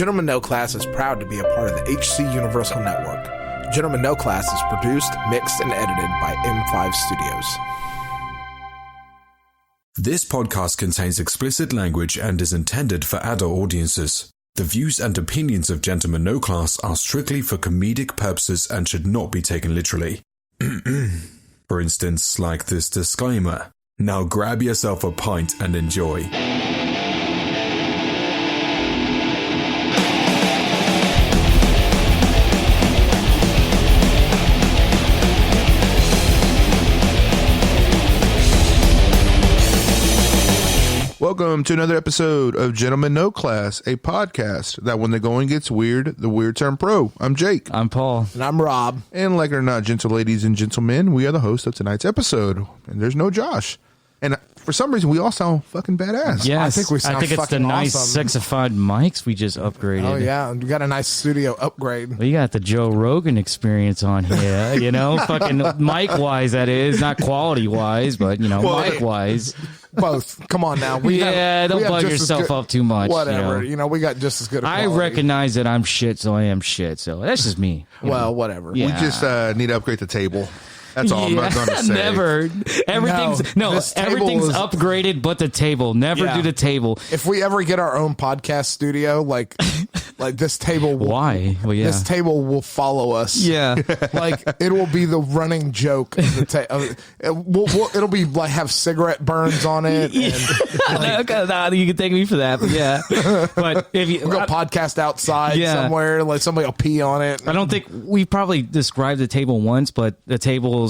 Gentlemen No Class is proud to be a part of the HC Universal Network. Gentlemen No Class is produced, mixed, and edited by M5 Studios. This podcast contains explicit language and is intended for adult audiences. The views and opinions of Gentlemen No Class are strictly for comedic purposes and should not be taken literally. For instance, like this disclaimer. Now grab yourself a pint and enjoy. Welcome to another episode of Gentlemen No Class, a podcast that when the going gets weird, the weird turn pro. I'm Jake. I'm Paul. And I'm Rob. And like it or not, gentle ladies and gentlemen, we are the hosts of tonight's episode. And there's no Josh. And for some reason, we all sound fucking badass. Yes, I think we sound it's the fucking nice awesome. sexified mics we just upgraded. Oh, yeah. We got a nice studio upgrade. We got the Joe Rogan experience on here, you know, fucking mic-wise, that is. Not quality-wise, but, you know, mic-wise. Both. Come on now. Don't bug yourself up too much. Whatever. You know, we got just as good a quality. I recognize that I'm shit, so I am shit. So that's just me. Well, whatever. Yeah. We just need to upgrade the table. That's all I'm going to say. Never. Everything's everything's upgraded but the table. Never do the table. If we ever get our own podcast studio, like this table will, Why? Well, yeah. This table will follow us. Yeah. Like it will be the running joke of the table. It'll be like have cigarette burns on it. And, you can thank me for that, but yeah. But if you we'll go podcast outside somewhere, like somebody will pee on it. I don't think we probably described the table once, but the table's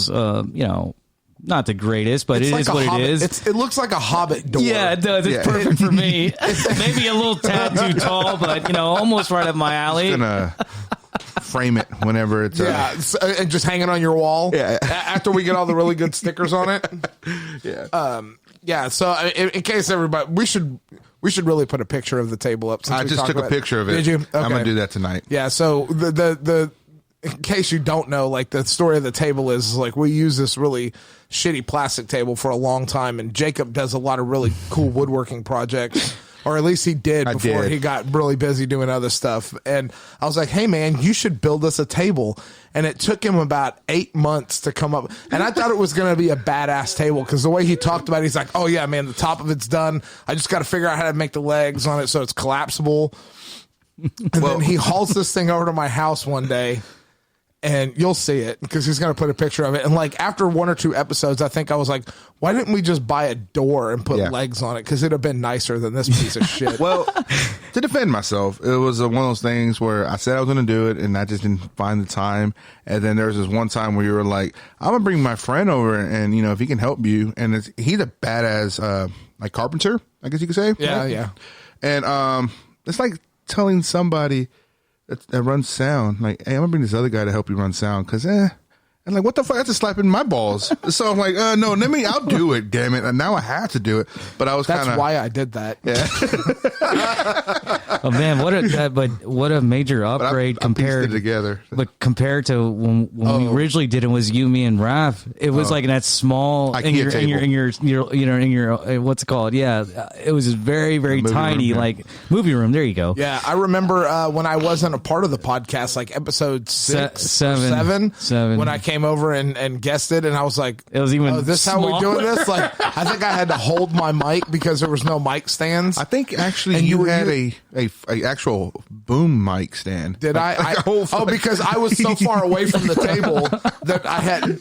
not the greatest, but it is what it is. It looks like a Hobbit door. Yeah, it does. It's perfect for me. Maybe a little tad too tall, but almost right up my alley. I'm going to frame it whenever it's and just hanging on your wall. Yeah. After we get all the really good stickers on it. Yeah. So in case everybody, we should really put a picture of the table up. I just took a picture of it. Did you? Okay. I'm going to do that tonight. Yeah. So the in case you don't know, like the story of the table is like we use this really shitty plastic table for a long time, and Jacob does a lot of really cool woodworking projects, or at least he did before he got really busy doing other stuff. And I was like, hey man, you should build us a table. And it took him about 8 months to come up. And I thought it was going to be a badass table because the way he talked about it, he's like, oh yeah, man, the top of it's done. I just got to figure out how to make the legs on it so it's collapsible. And then he hauls this thing over to my house one day. And you'll see it because he's going to put a picture of it. And like after 1 or 2 episodes, I think I was like, why didn't we just buy a door and put legs on it? Because it'd have been nicer than this piece of shit. Well, to defend myself, it was one of those things where I said I was going to do it and I just didn't find the time. And then there was this one time where you were like, I'm going to bring my friend over and, if he can help you. And he's a badass, like carpenter, I guess you could say. Yeah, right? yeah. And it's like telling somebody that runs sound, like, hey, I'm gonna bring this other guy to help you run sound, because and like, what the fuck? That's just slapping my balls. So I'm like, no, I'll do it, damn it. And now I have to do it. But I was that's why I did that. Yeah. Oh man, what a major upgrade compared together. But compared to when we originally did it was you, me, and Raph. It was like in that small in your what's it called? Yeah, it was very very tiny, like movie room. There you go. Yeah, I remember when I wasn't a part of the podcast, like episode 7, when I came over and guested, and I was like, it was even this smaller. how we doing this? Like, I think I had to hold my mic because there was no mic stands. I think actually you had a actual boom mic stand. Did I because I was so far away from the table that I had,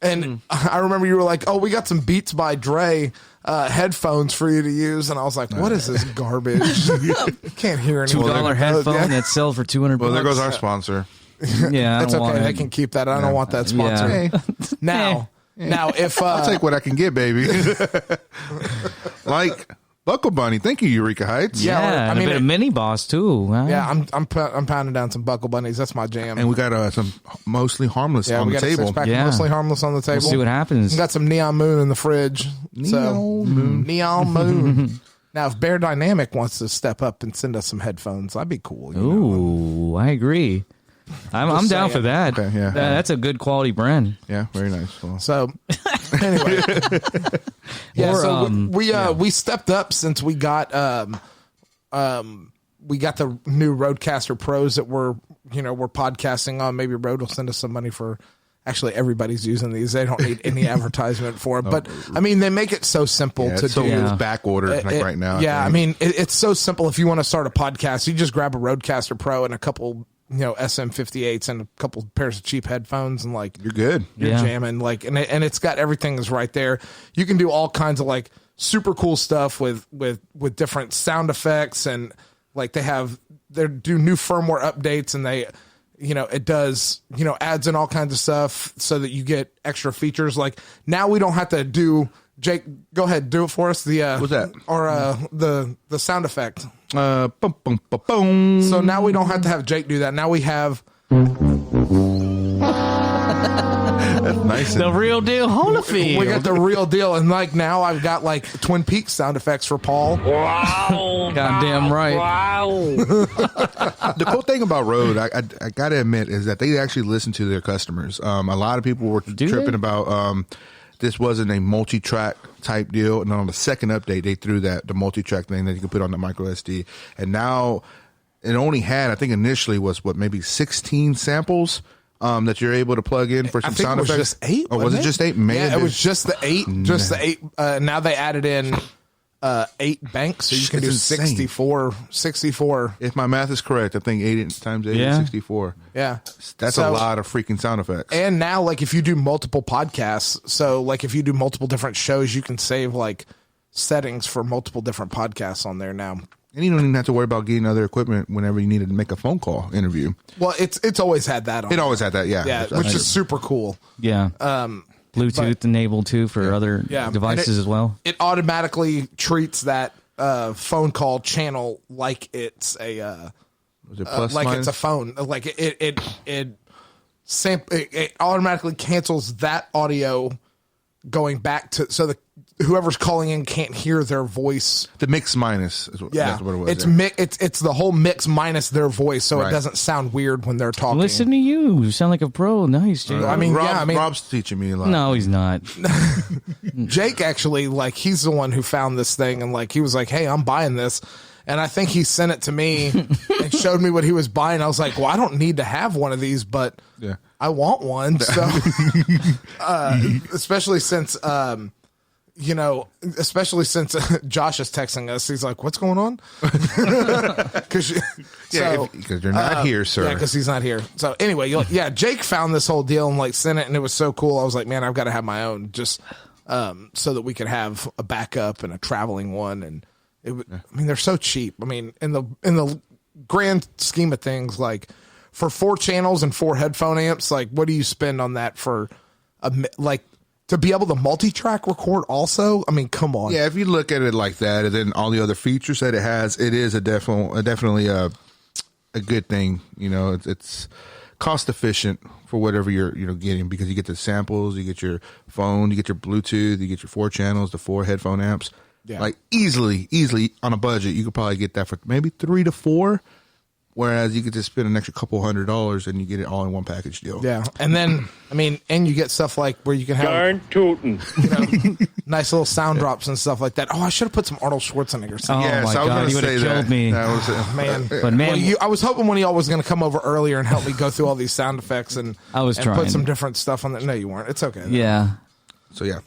And I remember you were like, oh, we got some Beats by Dre headphones for you to use. And I was like, what is this garbage? Can't hear anything. $2 headphone that sell for $200. Well, there goes our sponsor. Yeah, that's okay. They can keep that. I don't want that sponsor. Yeah. Now, if I'll take what I can get, baby. Like Buckle Bunny. Thank you, Eureka Heights. Yeah, I mean, a bit of Mini Boss too. Huh? Yeah, I'm pounding down some Buckle Bunnies. That's my jam. And we got some mostly harmless on the table. Mostly harmless on the table. We'll see what happens. We got some Neon Moon in the fridge. Neon Moon. Now, if Bear Dynamic wants to step up and send us some headphones, that'd be cool. Ooh, I agree. I'm down for that. Okay, yeah. That's a good quality brand. Yeah, very nice. Well. So, anyway, we stepped up since we got we got the new Rodecaster Pros that we're podcasting on. Maybe Rode will send us some money for. Actually, everybody's using these. They don't need any advertisement for them. But I mean, they make it so simple to do. It's back ordered right now. Yeah, I mean, it's so simple. If you want to start a podcast, you just grab a Rodecaster Pro and a couple, SM58s and a couple pairs of cheap headphones, and like you're good. You're jamming, like, and it's got everything is right there. You can do all kinds of like super cool stuff with different sound effects, and like they do new firmware updates, and they. It does, adds in all kinds of stuff so that you get extra features. Like now we don't have to do, Jake, go ahead, do it for us. What's that? Or the sound effect. Boom, boom, boom, boom. So now we don't have to have Jake do that. Now we have. That's nice. The real deal Holyfield. We got the real deal. And like now I've got like Twin Peaks sound effects for Paul. Wow. Goddamn right. Wow. The cool thing about Rode, I got to admit, is that they actually listen to their customers. A lot of people were tripping about this wasn't a multi-track type deal. And on the second update, they threw the multi-track thing that you could put on the micro SD. And now it only had, I think initially was maybe 16 samples. That you're able to plug in for some sound effects. It was just 8. Oh, was it just 8? Yeah, it was just the 8. Just the 8. Now they added in 8 banks, so you can do 64. If my math is correct, I think 8 times 8 is 64. Yeah, that's a lot of freaking sound effects. And now, like, if you do multiple podcasts, so like if you do multiple different shows, you can save like settings for multiple different podcasts on there now. And you don't even have to worry about getting other equipment whenever you needed to make a phone call interview. Well, it's always had that on. It always had that, yeah. Yeah, which is super cool. Yeah. Bluetooth enabled too for other devices as well. It automatically treats that phone call channel like it's a it's a phone. Like it automatically cancels that audio going back to whoever's calling in can't hear their voice. The mix minus is that's what it was. It's the whole mix minus their voice, so it doesn't sound weird when they're talking. Listen to you sound like a pro. Nice, Jake. Rob's teaching me a lot. No, he's not. Jake actually, like, he's the one who found this thing, and like he was like, "Hey, I'm buying this." And I think he sent it to me and showed me what he was buying. I was like, well, I don't need to have one of these, but I want one. So, especially since Josh is texting us. He's like, what's going on? Because you're not here, sir. Yeah, because he's not here. So anyway, Jake found this whole deal and like sent it, and it was so cool. I was like, man, I've got to have my own just so that we could have a backup and a traveling one. And I mean, they're so cheap. I mean, in the grand scheme of things, like for 4 channels and 4 headphone amps, like what do you spend on that for to be able to multi-track record also? I mean, come on. Yeah, if you look at it like that, and then all the other features that it has, it is definitely a good thing. It's cost efficient for whatever you're getting, because you get the samples, you get your phone, you get your Bluetooth, you get your 4 channels, the 4 headphone amps. Yeah. Like easily on a budget, you could probably get that for maybe 3 to 4. Whereas you could just spend an extra couple $100 and you get it all in one package deal. Yeah. And then, I mean, and you get stuff like where you can have darn tootin'. Nice little sound drops and stuff like that. Oh, I should have put some Arnold Schwarzenegger stuff. Oh, my God. You would have killed me. Man. But man, I was hoping one of y'all was going to come over earlier and help me go through all these sound effects and put some different stuff on there. No, you weren't. It's okay. Yeah. So, yeah.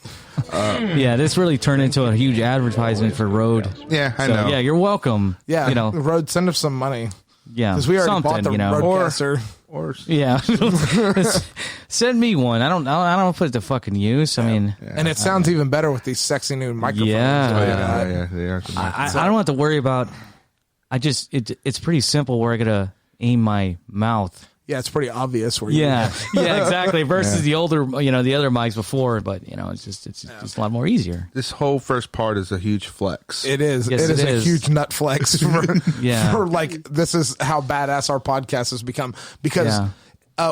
This really turned into a huge advertisement for Rode. Yeah, I know. Yeah, you're welcome. Yeah. Rode, send us some money. Yeah, because we already bought the Rodecaster. Send me one. I don't put it to fucking use. I mean, and it sounds even better with these sexy new microphones. Yeah, they are. I don't have to worry about. It's pretty simple where I gotta aim my mouth. Yeah, it's pretty obvious where. Yeah, exactly. Versus the older, the other mics before, but it's just a lot more easier. This whole first part is a huge flex. It is. Yes, it is a huge nut flex for like, this is how badass our podcast has become, because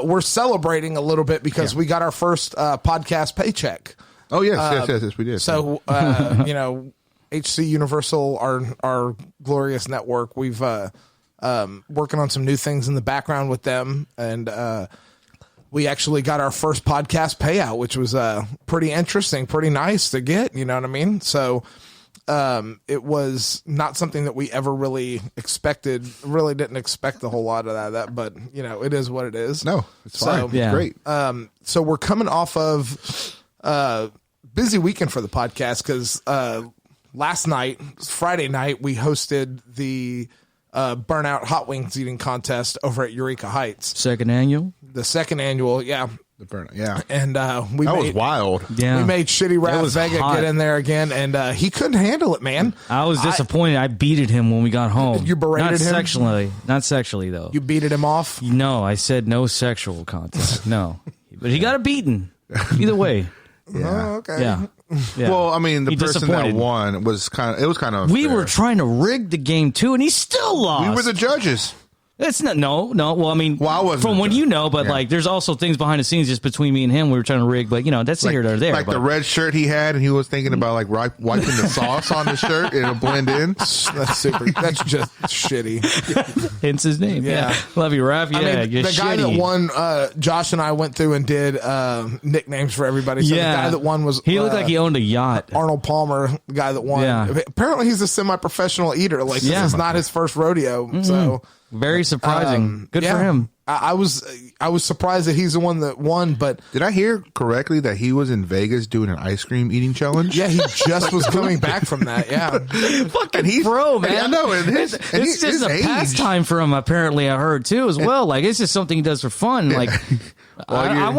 we're celebrating a little bit because we got our first podcast paycheck. Oh yes, we did. So HC Universal, our glorious network, we've. Working on some new things in the background with them, and we actually got our first podcast payout, which was pretty interesting, pretty nice to get. You know what I mean? So it was not something that we ever really expected. Really didn't expect a whole lot of that, but it is what it is. No, it's fine. yeah. Great. So we're coming off of busy weekend for the podcast because last night, Friday night, we hosted the Burnout Hot Wings eating contest over at Eureka Heights. Second annual? The second annual, yeah. The Burnout, yeah. And That was wild. Yeah. we made Shitty Rap was Vega hot. get in there again, and he couldn't handle it, man. I was disappointed. I beated him when we got home. You berated him? Not sexually, though. You beated him off? No, I said no sexual contact. No. But he got a beating. Either way. Oh, okay. Yeah. Yeah. Well, I mean, the He person that disappointed. won was kind of unfair. We were trying to rig the game, too, and he still lost. We were the judges. It's not no. Well, I mean, I wasn't from what the- you know, but yeah. like, there's also things behind the scenes just between me and him. We were trying to rig, but that's here or there. Like but the red shirt he had, and he was thinking about like wiping the sauce on the shirt. It'll blend in. That's super. That's just shitty. hence his name. Yeah, love you, Raph. Yeah, I mean, you're the guy that shitty. won, Josh and I went through and did nicknames for everybody. So Yeah. the guy that won was He looked like he owned a yacht. Arnold Palmer, the guy that won. Yeah. Apparently, he's a semi-professional eater. Like, Yeah. this is not his first rodeo. So, Very surprising. Good yeah. for him. I was surprised that he's the one that won, but Did I hear correctly that he was in Vegas doing an ice cream eating challenge? yeah, he just was coming back from that. Yeah, Fucking he's bro, man. I know. And his, It's and just his a age. pastime for him, apparently. I heard too, as well. Like it's just something he does for fun. Like I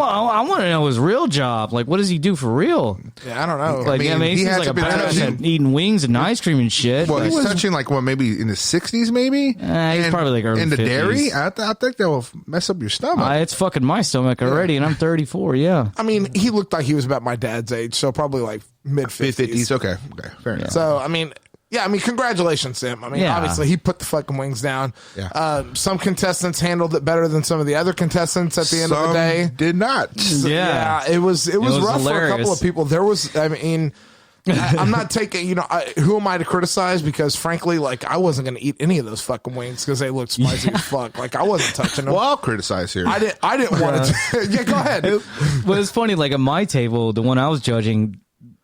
want to know his real job. Like, what does he do for real? yeah, I don't know. Like, mean, I mean, he he seems had like to a be badass touching- at eating wings and ice cream and shit. Well, but- he's touching like maybe in his 60s, maybe. He's And probably like early in the 50s. dairy. I think that will mess up your stomach. It's fucking my stomach already, and I'm 34. Yeah. I mean, he looked like he was about my dad's age, so probably like mid 50s. Okay, fair enough. So, I mean, congratulations to him. I mean, Yeah. obviously, he put the fucking wings down. Yeah. Some contestants handled it better than some of the other contestants at the end of the Some day. did not. Yeah. It was rough for a couple hilarious. of people. There was, I mean, I'm not taking, who am I to criticize? Because frankly, like, I wasn't going to eat any of those fucking wings because they looked spicy as fuck. Like, I wasn't touching them. Well, I'll criticize here. I didn't want to. Yeah, go ahead. Well, it's funny. Like at my table, the one I was judging,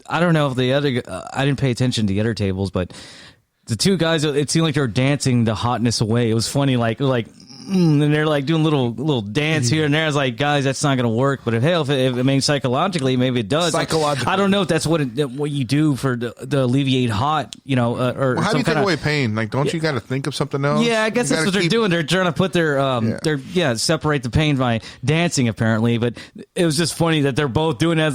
I don't know if the other. I didn't pay attention to the other tables, but the two guys, it seemed like they were dancing the hotness away. It was funny, and they're like doing little dance here and there. I was like, guys, that's not going to work. But if I mean, psychologically, maybe it does. Psychologically. I don't know if that's what you do for the alleviate hot, or Well, how do you take kinda- away pain? Like, don't you got to think of something else? Yeah, I guess You that's gotta what they're keep- doing. They're trying to put their separate the pain by dancing apparently. But it was just funny that they're both doing it. I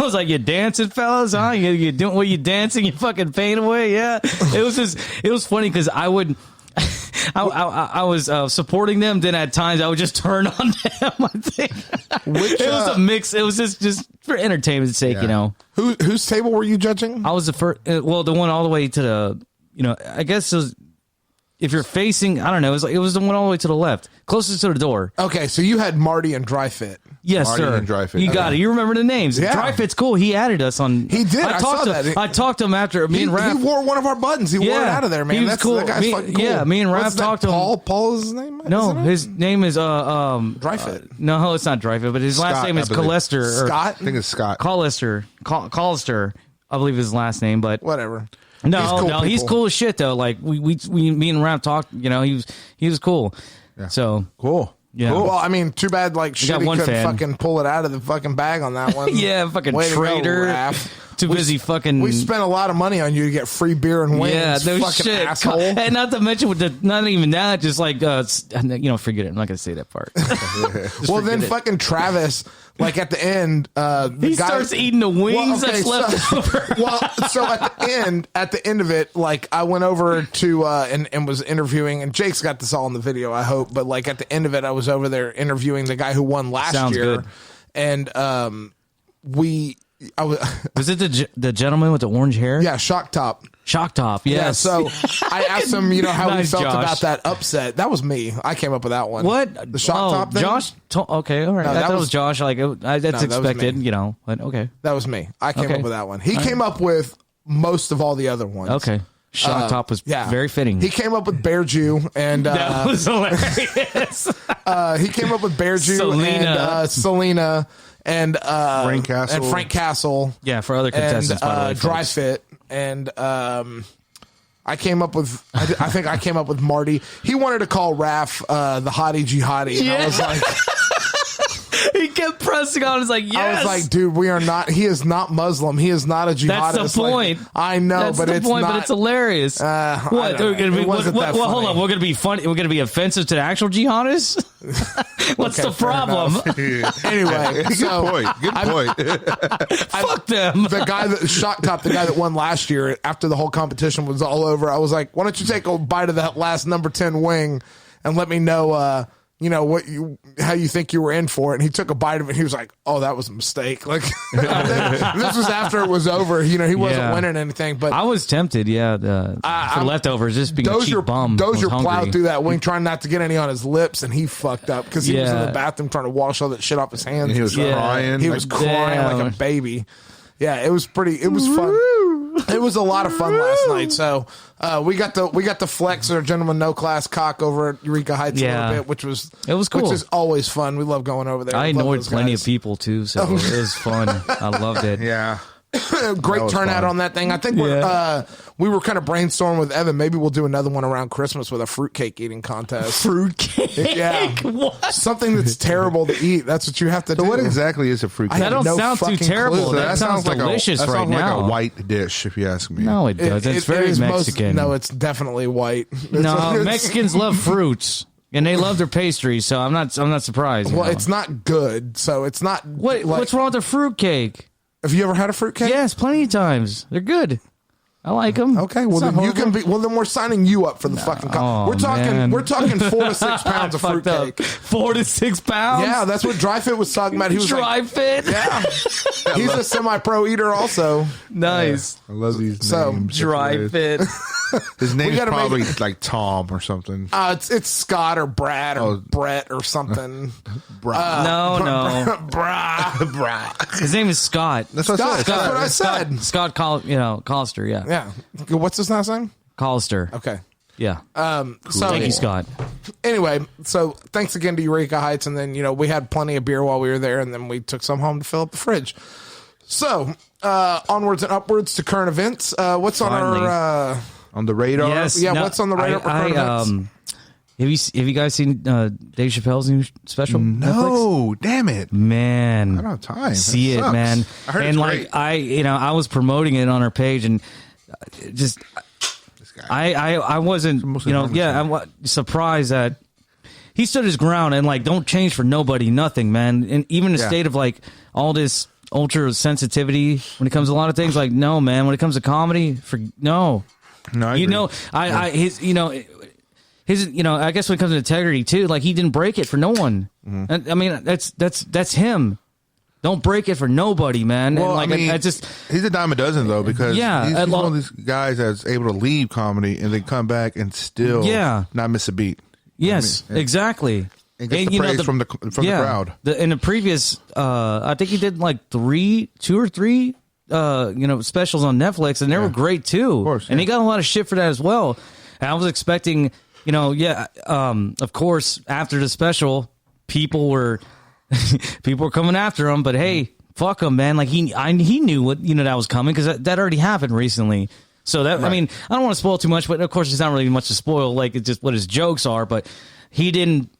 was like, you dancing, fellas? Huh? You doing what you dancing? You fucking pain away? Yeah. It was funny because I would. I was supporting them. Then at times I would just turn on them. I think it was a mix. It was just for entertainment's sake, Yeah. Whose table were you judging? I was the first. Well, the one all the way to the. I guess it was, if you're facing, I don't know. It was the one all the way to the left, closest to the door. Okay, so you had Marty and Dry Fit. Yes, Marty sir. and Dry Fit. You got it. You remember the names. Yeah. Dry Fit's cool. He added us on. He did. I saw that. I talked to him after me He and Raph. wore one of our buttons. He wore it out of there, man. He was That's cool. That guy's fucking cool. Yeah, me and Raph What's that, talked to him. Paul is his name? No, Isn't it? his name is Dry Fit. no, it's not Dry Fit, but his last Scott, name is I believe. Colester. or Scott? I think it's Scott. Collister, I believe is his last name, but Whatever. no, He's cool he's people. cool as shit though. Like me and Raph talked. He was cool. Yeah. So Cool. yeah. Cool. Well, I mean, too bad, like, got Shitty one couldn't fan. fucking pull it out of the fucking bag on that one. Yeah, fucking Way to go, traitor. Raph. Too busy fucking. We spent a lot of money on you to get free beer and wings. Yeah, no fucking shit. asshole. And not to mention not even that, just like forget it. I'm not gonna say that part. Well, then fucking Travis, like at the end, He starts eating the wings that's left over. Well, so at the end of it, like I went over to and was interviewing, and Jake's got this all in the video, I hope. But like at the end of it, I was over there interviewing the guy who won last Sounds year, good. and I was Was it the gentleman with the orange hair? yeah, Shock Top. Shock Top. Yes. Yeah, so I asked him, how Nice, he felt Josh. about that upset. That was me. I came up with that one. What? The Shock Top thing? Josh. Okay, all right. No, I that thought it was- was Josh. Like that's that was expected, me. But okay. That was me. I came Okay. up with that one. He came up with most of all the other ones. Okay. Shock Top was very fitting. He came up with Bear Jew and that was hilarious. he came up with Bear Jew Selena. and Selena and Frank Castle. and Frank Castle Yeah, for other contestants, and by the way, Dry folks. Fit. and I came up with. I think I came up with Marty. He wanted to call Raph the hottie jihadi, and I was like. He kept pressing on. It's like, yes. I was like, dude, we are not. He is not Muslim. He is not a jihadist. That's the point. Like, I know, That's but the it's point, not. But it's hilarious. What? Hold on. We're gonna be funny. We're gonna be offensive to the actual jihadists. What's the problem? Anyway, good point. Fuck them. The guy that Shock Top, the guy that won last year, after the whole competition was all over, I was like, why don't you take a bite of that last number 10 wing and let me know. How you think you were in for it. And he took a bite of it. And he was like, oh, that was a mistake. Like, this was after it was over. He wasn't winning anything, but I was tempted. Yeah. For leftovers, just being a cheap bum. Dozier plowed through that wing, trying not to get any on his lips. And he fucked up because he was in the bathroom trying to wash all that shit off his hands. And he was crying. He was crying like a baby. Yeah. It was fun. It was a lot of fun last night. So we got to flex our Gentleman No Class cock over at Eureka Heights a little bit, which was cool. Which is always fun. We love going over there. I annoyed plenty of people too, so it was fun. I loved it. Yeah. Great turnout on that thing. I think we were kind of brainstorming with Evan. Maybe we'll do another one around Christmas with a fruitcake eating contest. Fruitcake? Yeah. What? Something that's terrible to eat. That's what you have to do. So what exactly is a fruitcake? That don't sound too terrible. That sounds delicious that right sounds now. like a white dish, if you ask me. No, it does. It's very Mexican. No, it's definitely white. No, Mexicans love fruits. And they love their pastries, so I'm not surprised. Well, it's not good, so it's not. What's wrong with the fruitcake? Have you ever had a fruitcake? Yes, plenty of times. They're good. I like them. Okay, well then you can be. Well then we're signing you up for the fucking. We're talking 4 to 6 pounds of fruitcake. 4 to 6 pounds. Yeah, that's what Dry Fit was talking about. He was Fit. Yeah, he's a semi-pro eater also. Nice. I love these names. Dry Fit. His name is probably like Tom or something. It's Scott or Brad or Brett or something. No. Brah. His name is Scott. That's what I said. That's what I said. Scott Collister. Yeah. Yeah. What's his last name? Collister. Okay. Yeah. So thank you, Scott. Anyway, so thanks again to Eureka Heights, and then we had plenty of beer while we were there, and then we took some home to fill up the fridge. So onwards and upwards to current events. What's Finally. on our on the radar? Yes. Yeah. What's on the radar for current events? Have you guys seen Dave Chappelle's new special? No, Netflix? damn it, man! I don't have time. See it, man. I heard and it's like great. I was promoting it on our page, and just This guy. I wasn't I'm surprised that he stood his ground and like don't change for nobody, nothing, man. And even in a state of like all this ultra sensitivity when it comes to a lot of things, like no, man. When it comes to comedy, No, I agree. I guess when it comes to integrity too, like he didn't break it for no one. I mean, that's him. Don't break it for nobody, man. Well, and like, I mean, he's a dime a dozen though, because he's one of these guys that's able to leave comedy and then come back and still not miss a beat. Yes, exactly. And get the praise from the crowd. In the previous, I think he did like 2 or 3, specials on Netflix, and they were great too. Of course, and he got a lot of shit for that as well. And I was expecting, of course, after the special, people were coming after him. But hey, fuck him, man. Like he knew what that was coming because that already happened recently. So that I mean, I don't want to spoil too much, but of course, there's not really much to spoil. Like it's just what his jokes are, but. He didn't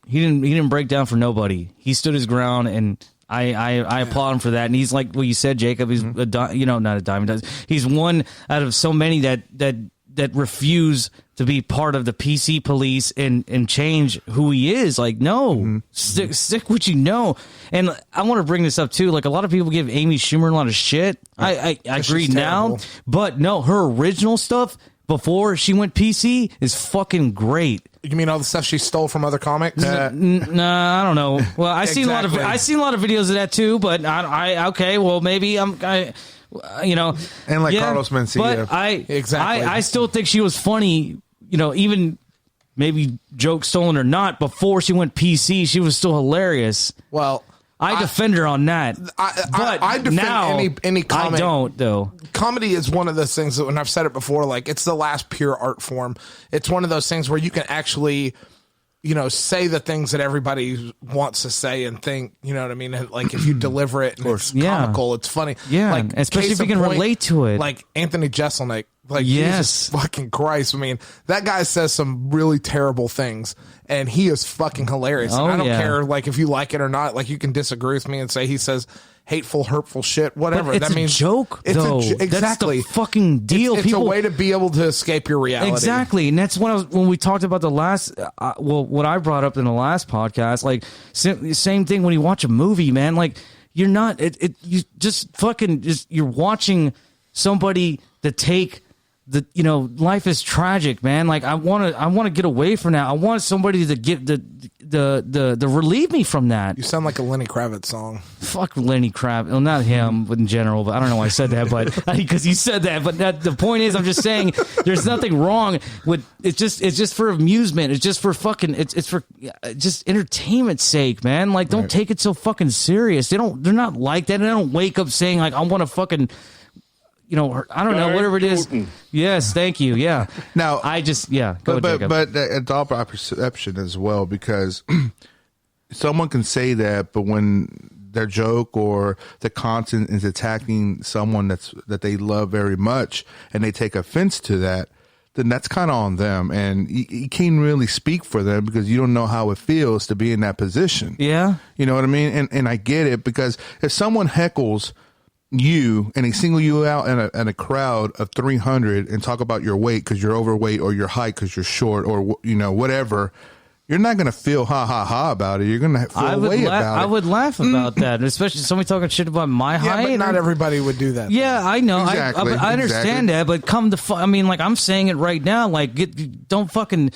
break down for nobody. He stood his ground, and I applaud him for that. And he's like what you said, Jacob. He's not a diamond. He's one out of so many that refuse to be part of the PC police and change who he is. Like no, stick what you know. And I want to bring this up too. Like a lot of people give Amy Schumer a lot of shit. I agree now, but no, her original stuff before she went PC is fucking great. You mean all the stuff she stole from other comics? Nah, I don't know. Well, I seen a lot of videos of that too. But maybe and like Carlos Mencia. But I still think she was funny. Even maybe jokes stolen or not. Before she went PC, she was still hilarious. Well. I defend her on that. I defend now, any comic. I don't, though. Comedy is one of those things that, when I've said it before, like it's the last pure art form. It's one of those things where you can actually say the things that everybody wants to say and think, you know what I mean? And, like, if you deliver it and it's comical, it's funny. Yeah, like, especially if you can relate to it. Like Anthony Jeselnik. Like, yes. Jesus fucking Christ. I mean, that guy says some really terrible things, and he is fucking hilarious. And I don't care, like, if you like it or not. Like, you can disagree with me and say he says hateful, hurtful shit, whatever. But it's that means a joke, though. Exactly. That's the fucking deal. It's a way to be able to escape your reality. Exactly. And that's when we talked about the last, what I brought up in the last podcast, like, same thing when you watch a movie, man. Like, you're not, you just fucking, you're watching somebody to take life is tragic, man. Like, I want to get away from that. I want somebody to get the relieve me from that. You sound like a Lenny Kravitz song. Fuck Lenny Kravitz. Well, not him in general, but I don't know why I said that, but because you said that. But the point is, I'm just saying, there's nothing wrong with it's just for amusement. It's just for fucking. It's for just entertainment's sake, man. Like, don't take it so fucking serious. They're not like that. They don't wake up saying like, I want to fucking. I don't know, whatever it is. Yes, thank you. Yeah. Now, but it's all about perception as well, because someone can say that, but when their joke or the content is attacking someone that they love very much, and they take offense to that, then that's kind of on them, and you can't really speak for them because you don't know how it feels to be in that position. Yeah. You know what I mean? And I get it, because if someone heckles you and they single you out in a crowd of 300 and talk about your weight because you're overweight, or your height because you're short, or whatever, you're not going to feel ha about it. You're going to feel about it. I would laugh about that, especially somebody talking shit about my height. But not everybody would do that. Yeah, I know. Exactly. I understand that, but I'm saying it right now. Like, don't fucking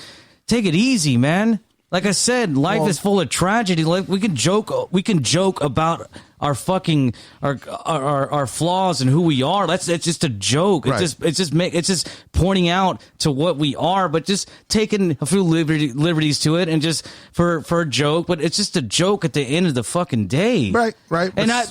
take it easy, man. Like I said, life is full of tragedy. Like, we can joke about our fucking our flaws and who we are. It's just a joke. Right. It's just pointing out to what we are, but just taking a few liberties to it, and just for a joke. But it's just a joke at the end of the fucking day. Right. And I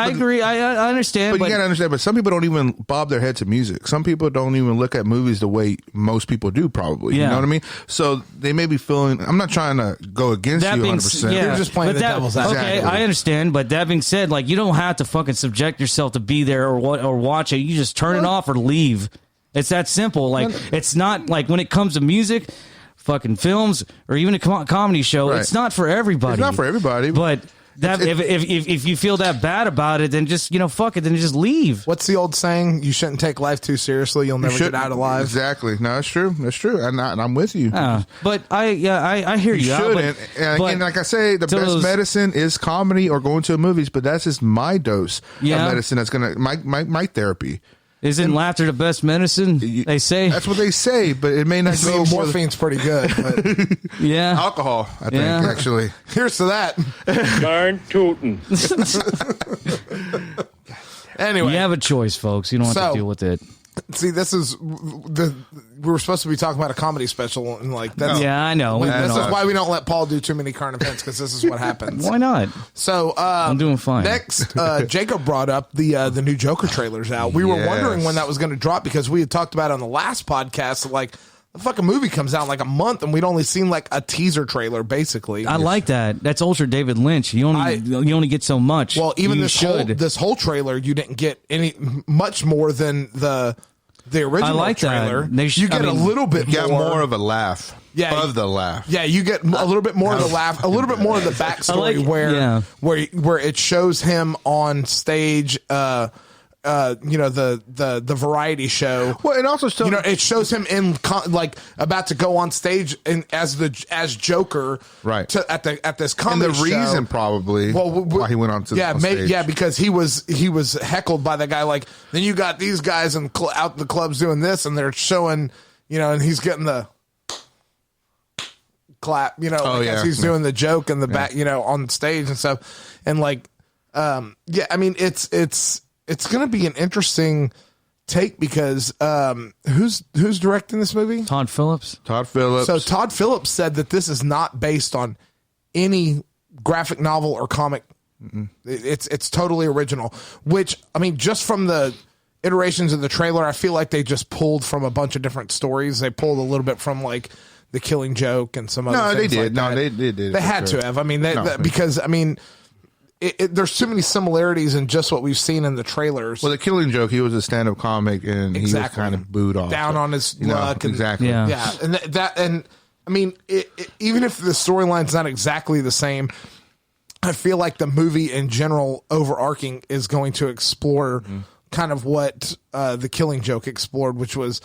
agree. I understand. But you gotta understand. But some people don't even bob their head to music. Some people don't even look at movies the way most people do. Probably. Yeah. You know what I mean? So they may be feeling. I'm not trying to go against you 100%. You're just playing the devil's advocate. Okay, I understand. But that being said, like, you don't have to fucking subject yourself to be there or watch it. You just turn it off or leave. It's that simple. Like, it's not like when it comes to music, fucking films, or even a comedy show. Right. It's not for everybody. It's not for everybody. But if you feel that bad about it, then just fuck it. Then just leave. What's the old saying? You shouldn't take life too seriously. You'll never get out alive. Exactly. No, that's true. That's true. And I'm with you. But I hear you. You shouldn't. And like I say, the best medicine is comedy or going to movies. But that's just my dose of medicine. That's gonna my therapy. Isn't laughter the best medicine? They say that's what they say, but it may not go. Morphine's pretty good. But yeah, alcohol. I think actually. Here's to that. Darn tootin'. Anyway, you have a choice, folks. You don't have to deal with it. See, this is we were supposed to be talking about a comedy special, and like that's I know. This is why we don't let Paul do too many current events, because this is what happens. Why not? So I'm doing fine. Next, Jacob brought up the new Joker trailers out. We were wondering when that was going to drop, because we had talked about it on the last podcast that, like, the fucking movie comes out in like a month, and we'd only seen like a teaser trailer, basically. I like that. That's ultra David Lynch. You only get so much. Well, even this whole trailer, you didn't get much more than the original trailer. You get a little bit more of a laugh. Yeah, of the laugh. Yeah, you get a little bit more of the laugh, a little bit more of the backstory where it shows him on stage. The variety show. Well, it also shows, it shows him in about to go on stage as Joker, right? At this comedy show. And the reason probably why he went on to on stage. Because he was heckled by the guy. Like, then you got these guys out in the clubs doing this, and they're showing, and he's getting the clap, as he's doing the joke in the back, on stage and stuff, and I mean, it's going to be an interesting take, because who's directing this movie? Todd Phillips. So Todd Phillips said that this is not based on any graphic novel or comic. Mm-mm. It's totally original, which, I mean, just from the iterations of the trailer, I feel like they just pulled from a bunch of different stories. They pulled a little bit from like the Killing Joke and some other No, things they did. like No, that. they did. They had to have. I mean, because I mean, there's too many similarities in just what we've seen in the trailers. Well, the Killing Joke, he was a stand-up comic, and he was kind of booed off, down on his luck. And, exactly. Yeah, and I mean, even if the storyline's not exactly the same, I feel like the movie in general, overarching, is going to explore kind of what the Killing Joke explored, which was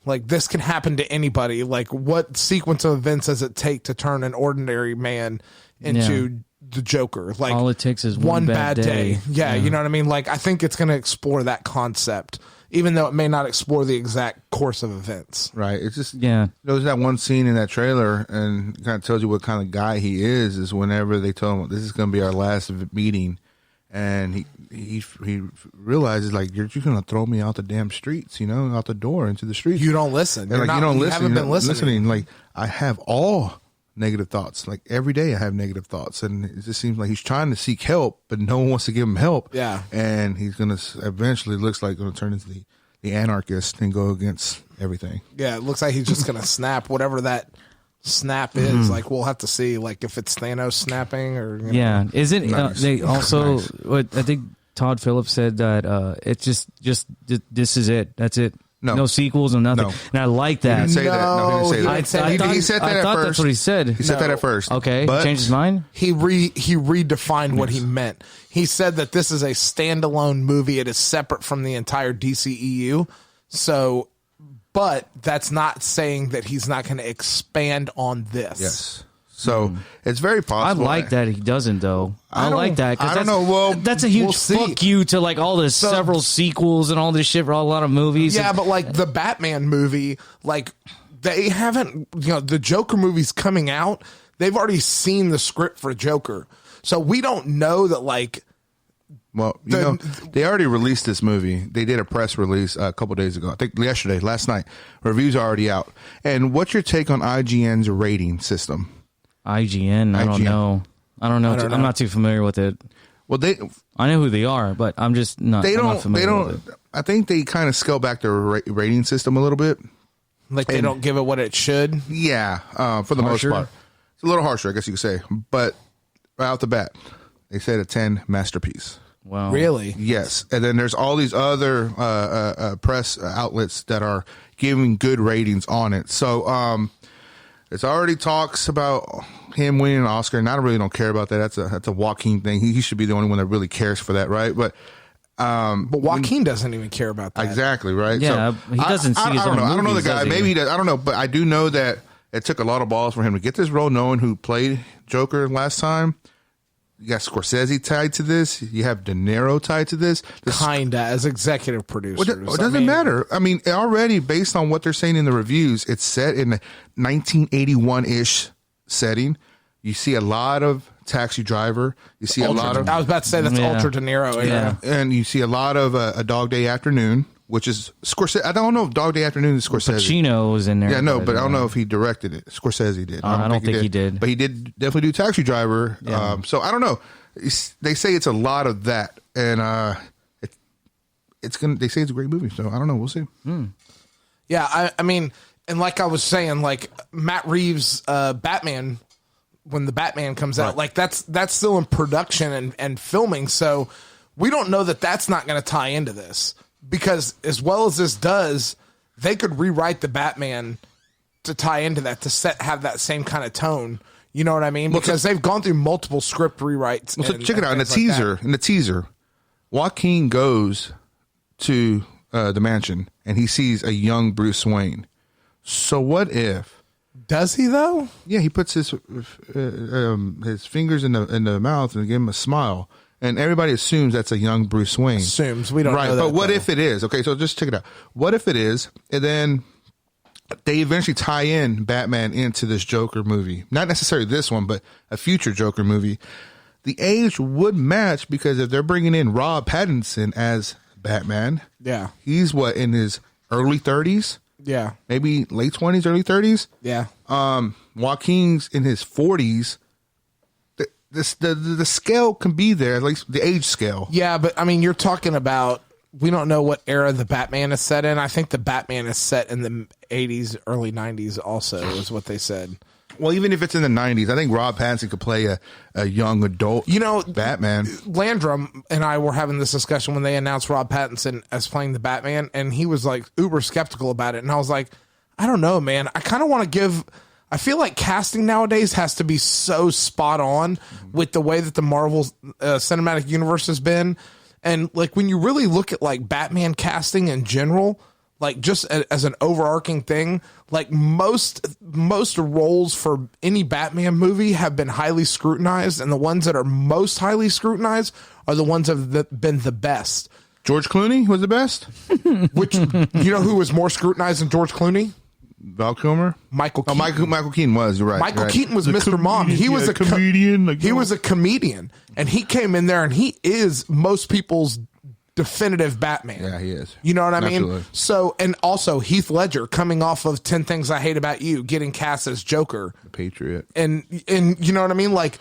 like, this can happen to anybody. Like, what sequence of events does it take to turn an ordinary man into the Joker? Like, all it takes is one bad day. Yeah, you know what I mean? Like, I think it's going to explore that concept, even though it may not explore the exact course of events. Right. It's just, there's that one scene in that trailer, and it kind of tells you what kind of guy he is whenever they tell him, this is going to be our last meeting. And he realizes, like, you're just going to throw me out the damn streets, out the door into the streets. You don't listen. And, like, you don't listen. Haven't been listening. Like, I have all negative thoughts. Like, every day I have negative thoughts, and it just seems like he's trying to seek help, but no one wants to give him help. Yeah. And he's gonna eventually, looks like, gonna turn into the anarchist and go against everything. Yeah, it looks like he's just gonna snap whatever that snap is. Like, we'll have to see, like, if it's Thanos snapping or isn't Nice. they also Nice. what I think Todd Phillips said that it's just this is it, that's it. No sequels and nothing. No. And I like that. He didn't say that. No, he didn't say that. He said that I at thought first. that's what he said. He said that at first. Okay, but changed his mind. he redefined what he meant. He said that this is a standalone movie. It is separate from the entire DCEU. So, but that's not saying that he's not going to expand on this. Yes. So it's very possible. I like that he doesn't, though. I don't- like that. 'Cause I don't know. Well, that's a we'll huge see. fuck you to like all the several sequels and all this shit for a lot of movies. Yeah, but like the Batman movie, like they haven't, the Joker movie's coming out. They've already seen the script for Joker. So we don't know that, like, Well, they already released this movie. They did a press release a couple days ago. I think last night. Reviews are already out. And what's your take on IGN's rating system? IGN, I don't know. I'm not too familiar with it. Well, I know who they are, but I'm just not. they I'm don't. not familiar with it. I think they kind of scale back their rating system a little bit. like they don't give it what it should. Yeah, for the Harsher? most part, it's a little harsher, I guess you could say. But right out the bat, they said a 10 masterpiece. Wow, Really? Yes, and then there's all these other press outlets that are giving good ratings on it. So it's already talks about him winning an Oscar, and I really don't care about that. That's a Joaquin thing. He should be the only one that really cares for that, right? But Joaquin doesn't even care about that. exactly, right? Yeah, So, he doesn't see his I don't own know. I don't know the movies, guy. does he? Maybe he does. I don't know, but I do know that it took a lot of balls for him to get this role, knowing who played Joker last time. You got Scorsese tied to this. You have De Niro tied to this. Kinda, as executive producers. It doesn't matter. I mean, already based on what they're saying in the reviews, it's set in a 1981-ish setting. You see a lot of Taxi Driver. You see a lot of, I was about to say that's Yeah. Ultra De Niro. Yeah. and you see a lot of A Dog Day Afternoon, which is Scorsese. I don't know if Dog Day Afternoon is Scorsese. Pacino was in there. Yeah, no, but I don't know if he directed it. Scorsese did. I don't think he did. But he did definitely do Taxi Driver. Yeah. So I don't know. They say it's a lot of that, and it's gonna. They say it's a great movie. So I don't know. We'll see. Yeah, I mean, and like I was saying, like Matt Reeves' Batman, when the Batman comes out, like that's still in production and filming. So we don't know that that's not going to tie into this, because as well as this does, they could rewrite the Batman to tie into that, to have that same kind of tone. You know what I mean? Because they've gone through multiple script rewrites. Well, so check it out. In the things like teaser, Joaquin goes to the mansion and he sees a young Bruce Wayne. So what if? Does he though? Yeah, he puts his fingers in the mouth and give him a smile, and everybody assumes that's a young Bruce Wayne. Assumes we don't right? know that, But what though. if it is? Okay, so just check it out. What if it is, and then they eventually tie in Batman into this Joker movie? Not necessarily this one, but a future Joker movie. The age would match, because if they're bringing in Rob Pattinson as Batman, Yeah. he's what, in his early 30s, Yeah. maybe late 20s, early 30s. Yeah. Joaquin's in his 40s. The scale can be there, at least the age scale. Yeah, but I mean, you're talking about we don't know what era the Batman is set in. I think the Batman is set in the 80s, early 90s also, is what they said. Well, even if it's in the 90s, I think Rob Pattinson could play a young adult Batman. Landrum and I were having this discussion when they announced Rob Pattinson as playing the Batman, and he was like uber skeptical about it. And I was like, I don't know, man. I kind of want to give... I feel like casting nowadays has to be so spot on with the way that the Marvel cinematic universe has been. And like when you really look at like Batman casting in general, like just as an overarching thing, like most roles for any Batman movie have been highly scrutinized, and the ones that are most highly scrutinized are the ones that have been the best. George Clooney was the best. Which, you know who was more scrutinized than George Clooney? Val Kilmer? Michael Keaton. Michael Keaton was, you're right. Michael Keaton was Mr. Mom. He was a comedian. He was a comedian, and he came in there, and he is most people's definitive Batman. Yeah, he is. You know what I Absolutely. mean? So, and also Heath Ledger coming off of 10 Things I Hate About You, getting cast as Joker. The Patriot. And you know what I mean? Like,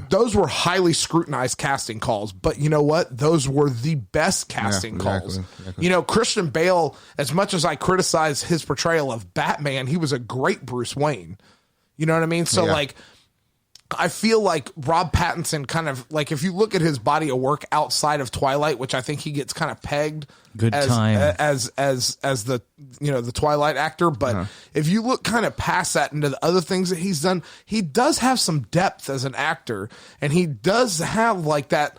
those were highly scrutinized casting calls, but you know what? Those were the best casting calls. Exactly. You know, Christian Bale, as much as I criticize his portrayal of Batman, he was a great Bruce Wayne. You know what I mean? So like, I feel like Rob Pattinson kind of like, if you look at his body of work outside of Twilight, which I think he gets kind of pegged as the, you know, the Twilight actor. But if you look kind of past that into the other things that he's done, he does have some depth as an actor, and he does have like that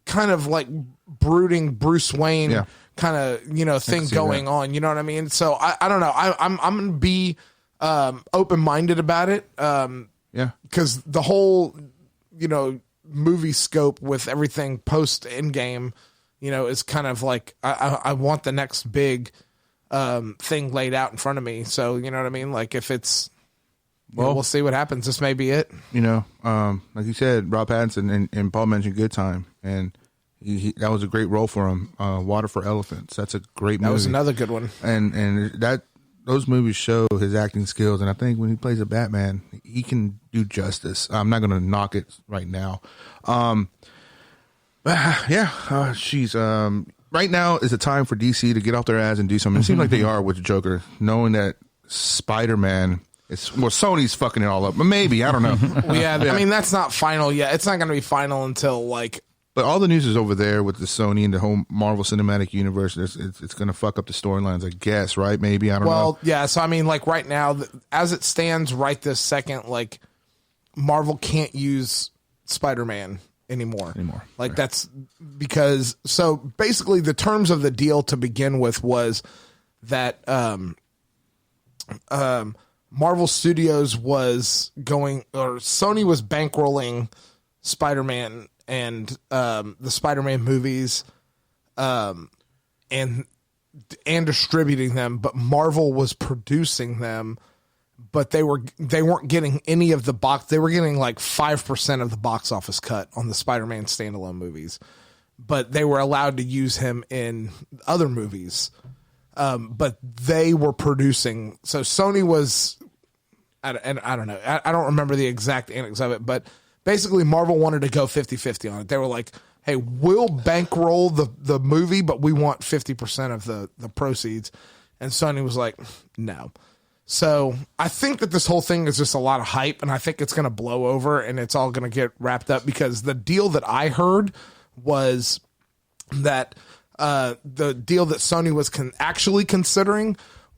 kind of like brooding Bruce Wayne kind of, you know, thing going on. You know what I mean? So I don't know. I'm going to be open-minded about it. Because the whole, you know, movie scope with everything post Endgame, you know, is kind of like I want the next big thing laid out in front of me. So, you know what I mean? Like if it's, well, we'll see what happens. This may be it. You know, like you said, Rob Pattinson and Paul mentioned Good Time, and he that was a great role for him. Water for Elephants. That's a great movie. That was another good one. And that. Those movies show his acting skills, and I think when he plays a Batman, he can do justice. I'm not going to knock it right now. Right now is a time for DC to get off their ass and do something. It seems like they are with the Joker, knowing that Spider-Man is, well, Sony's fucking it all up. But maybe, I don't know. I mean, that's not final yet. It's not going to be final until like. But all the news is over there with the Sony and the whole Marvel Cinematic Universe. It's going to fuck up the storylines, I guess, right? Maybe, I don't know. Well, yeah, so I mean, like right now, as it stands right this second, like Marvel can't use Spider-Man anymore. Like that's because, so basically the terms of the deal to begin with was that Marvel Studios was going, or Sony was bankrolling Spider-Man and the Spider-Man movies, and distributing them, but Marvel was producing them, but they weren't getting any of the box. They were getting like 5% of the box office cut on the Spider-Man standalone movies, but they were allowed to use him in other movies. But they were producing. So Sony was, and I don't know. I don't remember the exact antics of it, but basically, Marvel wanted to go 50-50 on it. They were like, hey, we'll bankroll the movie, but we want 50% of the proceeds. And Sony was like, no. So I think that this whole thing is just a lot of hype, and I think it's going to blow over, and it's all going to get wrapped up, because the deal that I heard was that the deal that Sony was actually considering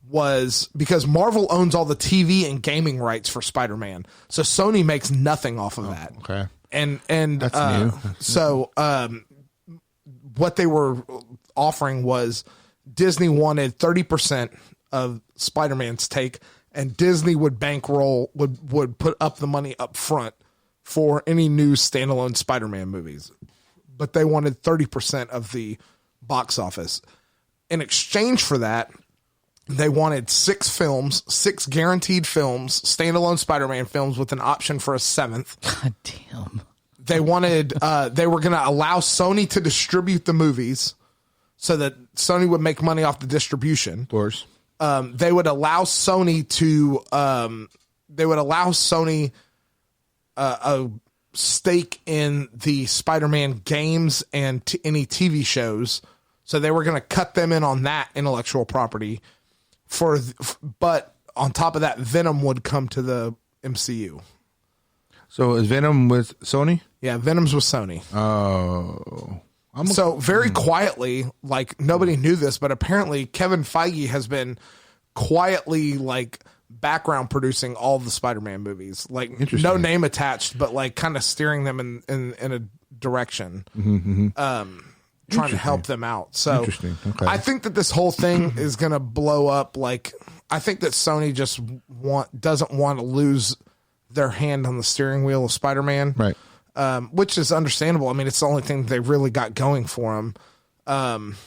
was because Marvel owns all the TV and gaming rights for Spider-Man. So Sony makes nothing off of that. Okay. And that's new. So what they were offering was Disney wanted 30% of Spider-Man's take, and Disney would bankroll, would put up the money up front for any new standalone Spider-Man movies. But they wanted 30% of the box office. In exchange for that, they wanted 6 guaranteed films, standalone Spider-Man films with an option for a 7th. God damn. They wanted, they were going to allow Sony to distribute the movies so that Sony would make money off the distribution. Of course. They would allow Sony to, a stake in the Spider-Man games and any TV shows. So they were going to cut them in on that intellectual property but on top of that, Venom would come to the MCU. So is Venom with Sony? Yeah, Venom's with Sony. Oh. So very quietly, like nobody knew this, but apparently Kevin Feige has been quietly like background producing all the Spider-Man movies. Like no name attached, but like kind of steering them in a direction. Trying to help them out. So okay. I think that this whole thing is going to blow up. Like, I think that Sony just doesn't want to lose their hand on the steering wheel of Spider-Man, right? Which is understandable. I mean, it's the only thing they really got going for them. And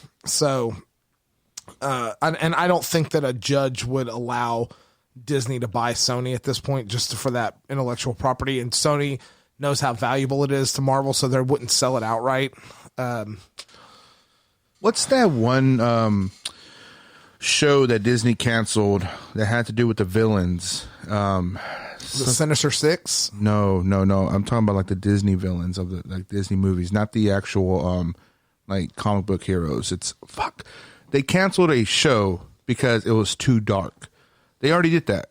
I don't think that a judge would allow Disney to buy Sony at this point just for that intellectual property. And Sony knows how valuable it is to Marvel, so they wouldn't sell it outright. What's that one show that Disney canceled that had to do with the villains? The Sinister Six? No. I'm talking about like the Disney villains of the like Disney movies, not the actual like comic book heroes. They canceled a show because it was too dark. They already did that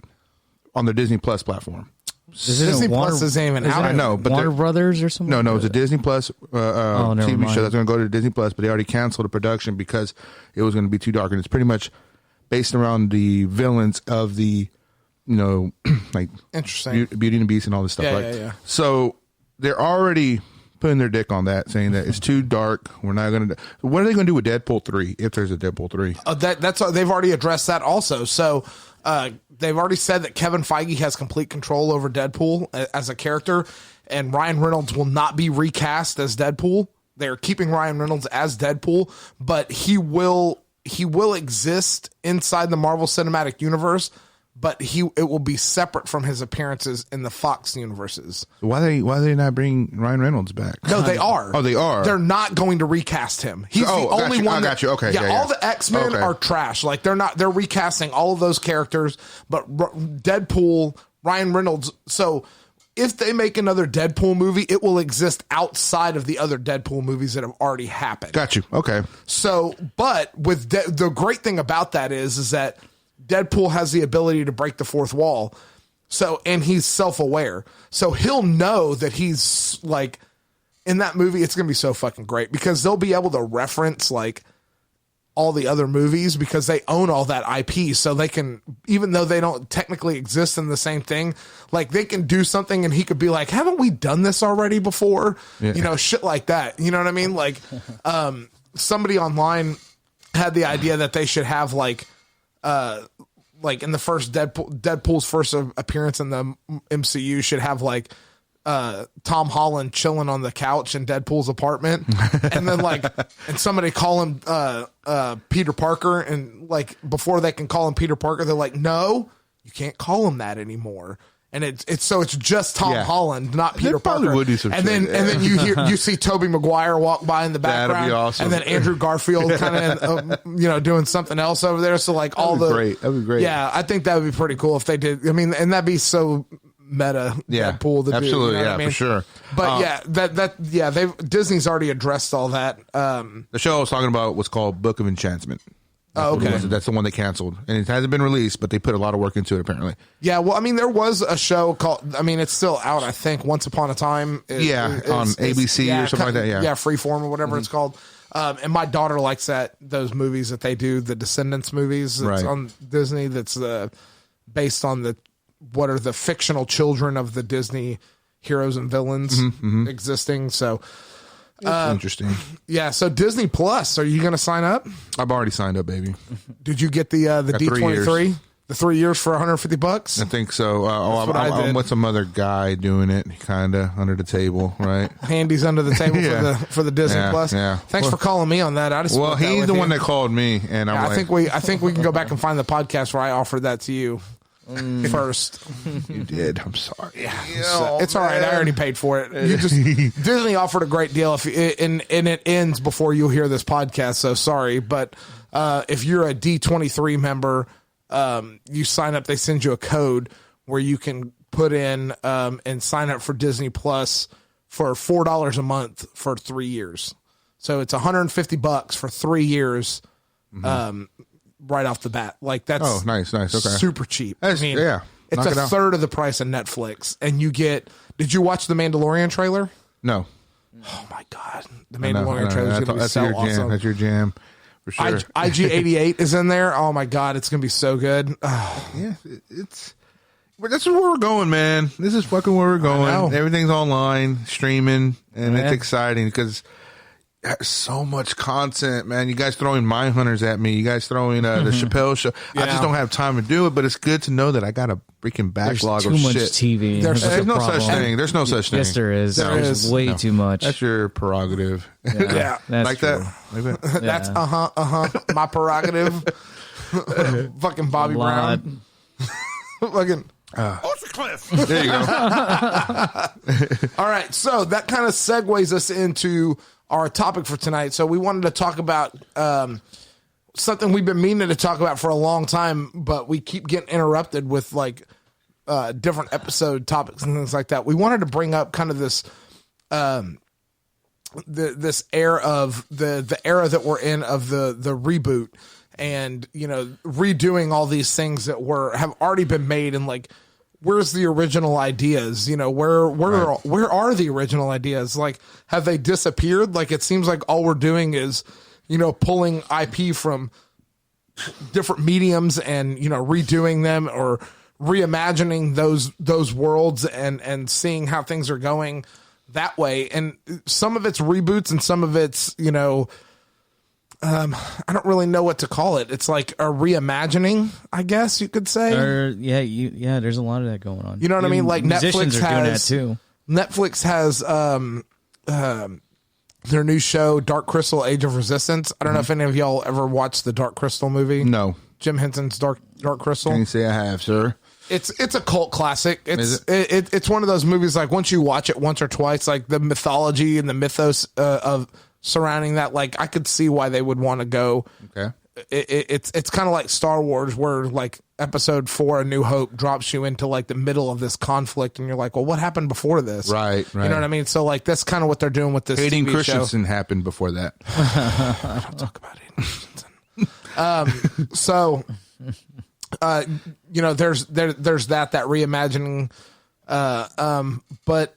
on their Disney Plus platform. Disney Plus isn't even out. I know, but Warner Brothers or something. No, it's a Disney Plus TV show that's going to go to Disney Plus, but they already canceled the production because it was going to be too dark, and it's pretty much based around the villains of the, like interesting Beauty and the Beast and all this stuff. Yeah. So they're already putting their dick on that, saying that it's too dark. We're not going to. What are they going to do with Deadpool 3 if there's a Deadpool 3? That's they've already addressed that also. So. They've already said that Kevin Feige has complete control over Deadpool as a character, and Ryan Reynolds will not be recast as Deadpool. They're keeping Ryan Reynolds as Deadpool, but he will exist inside the Marvel Cinematic Universe, but it will be separate from his appearances in the Fox universes. Why they not bring Ryan Reynolds back? No, they are. Oh, they are. They're not going to recast him. He's the only one. I got you. Okay. Yeah, all the X-Men are trash. Like they're recasting all of those characters, but Deadpool, Ryan Reynolds. So if they make another Deadpool movie, it will exist outside of the other Deadpool movies that have already happened. Got you. Okay. So, but with the great thing about that is that Deadpool has the ability to break the fourth wall. So, and he's self-aware. So he'll know that he's like in that movie. It's going to be so fucking great because they'll be able to reference like all the other movies because they own all that IP. So they can, even though they don't technically exist in the same thing, like they can do something and he could be like, haven't we done this already before? Yeah. Shit like that. You know what I mean? Like, somebody online had the idea that they should have like in the first Deadpool's first appearance in the MCU should have like Tom Holland chilling on the couch in Deadpool's apartment, and then and somebody call him Peter Parker, and like before they can call him Peter Parker, they're like, no, you can't call him that anymore. And it's just Tom Holland, not Peter Parker. Would do some and shit. then you see Tobey Maguire walk by in the background. That'd be awesome. And then Andrew Garfield kind of doing something else over there. So like that'd be great. Yeah, I think that would be pretty cool if they did. I mean, and that'd be so meta. Deadpool to absolutely, do. You know what I mean? For sure. But Disney's already addressed all that. The show I was talking about was called Book of Enchantment. That's the one they canceled, and it hasn't been released, but they put a lot of work into it apparently. Yeah, well, I mean, there was a show called. I mean, it's still out. I think Once Upon a Time. On ABC or something like that. Yeah, Freeform or whatever it's called. And my daughter likes those movies that they do, the Descendants movies that's on Disney. That's based on what are the fictional children of the Disney heroes and villains existing. So. Interesting. Yeah, so Disney Plus, are you going to sign up? I've already signed up, baby. Did you get the D23? The 3 years for $150? I think so. I'm with some other guy doing it, kind of under the table, right? Handy's under the table for the Disney Plus. Yeah. Thanks for calling me on that. He's the one that called me, and I think we can go back and find the podcast where I offered that to you. First. You did. I'm sorry. Yeah, it's all right. I already paid for it. Disney offered a great deal, and it ends before you'll hear this podcast. So sorry, but if you're a D23 member, you sign up. They send you a code where you can put in and sign up for Disney Plus for $4 a month for 3 years. So it's $150 for 3 years, right off the bat. Like that's nice. Okay, super cheap. It's a third of the price of Netflix, and you get. Did you watch the Mandalorian trailer? No. Oh my god, the Mandalorian trailer is going to be so your awesome. Jam. That's your jam for sure. IG-88 is in there. Oh my god, it's going to be so good. Yeah, that's where we're going, man. This is fucking where we're going. Everything's online, streaming, and it's exciting because there's so much content, man. You guys throwing Mindhunters at me. You guys throwing the Chappelle Show. Yeah. I just don't have time to do it, but it's good to know that I got a freaking backlog of shit. There's too much TV. There's no such thing. There's no such thing. Yes, there is. There's way too much. That's your prerogative. Yeah, that's like true. that. That's my prerogative. Fucking Bobby Brown. Fucking. There you go. All right, so that kind of segues us into our topic for tonight. So we wanted to talk about something we've been meaning to talk about for a long time, but we keep getting interrupted with like different episode topics and things like that. We wanted to bring up kind of this this era of the era that we're in of the reboot, and redoing all these things that have already been made, and like, where's the original ideas? Where are the original ideas? Like, have they disappeared? Like, it seems like all we're doing is, pulling IP from different mediums and, redoing them or reimagining those worlds and seeing how things are going that way. And some of it's reboots and some of it's, I don't really know what to call it. It's like a reimagining, I guess you could say. There's a lot of that going on. You know what I mean? Like musicians Netflix are doing that too. Netflix has their new show, Dark Crystal: Age of Resistance. I don't know if any of y'all ever watched the Dark Crystal movie. No. Jim Henson's Dark Crystal. Can you say I have, sir? It's a cult classic. It's one of those movies, like, once you watch it once or twice, like the mythology and the mythos of surrounding that, like, I could see why they would want to go. Okay. It's kind of like Star Wars, where like episode 4, A New Hope, drops you into like the middle of this conflict, and you're like, well, what happened before this? Right. You know what I mean? So like, that's kind of what they're doing with this Hayden TV Christensen show. Happened before that. Don't talk about Hayden Christensen. So there's that reimagining, but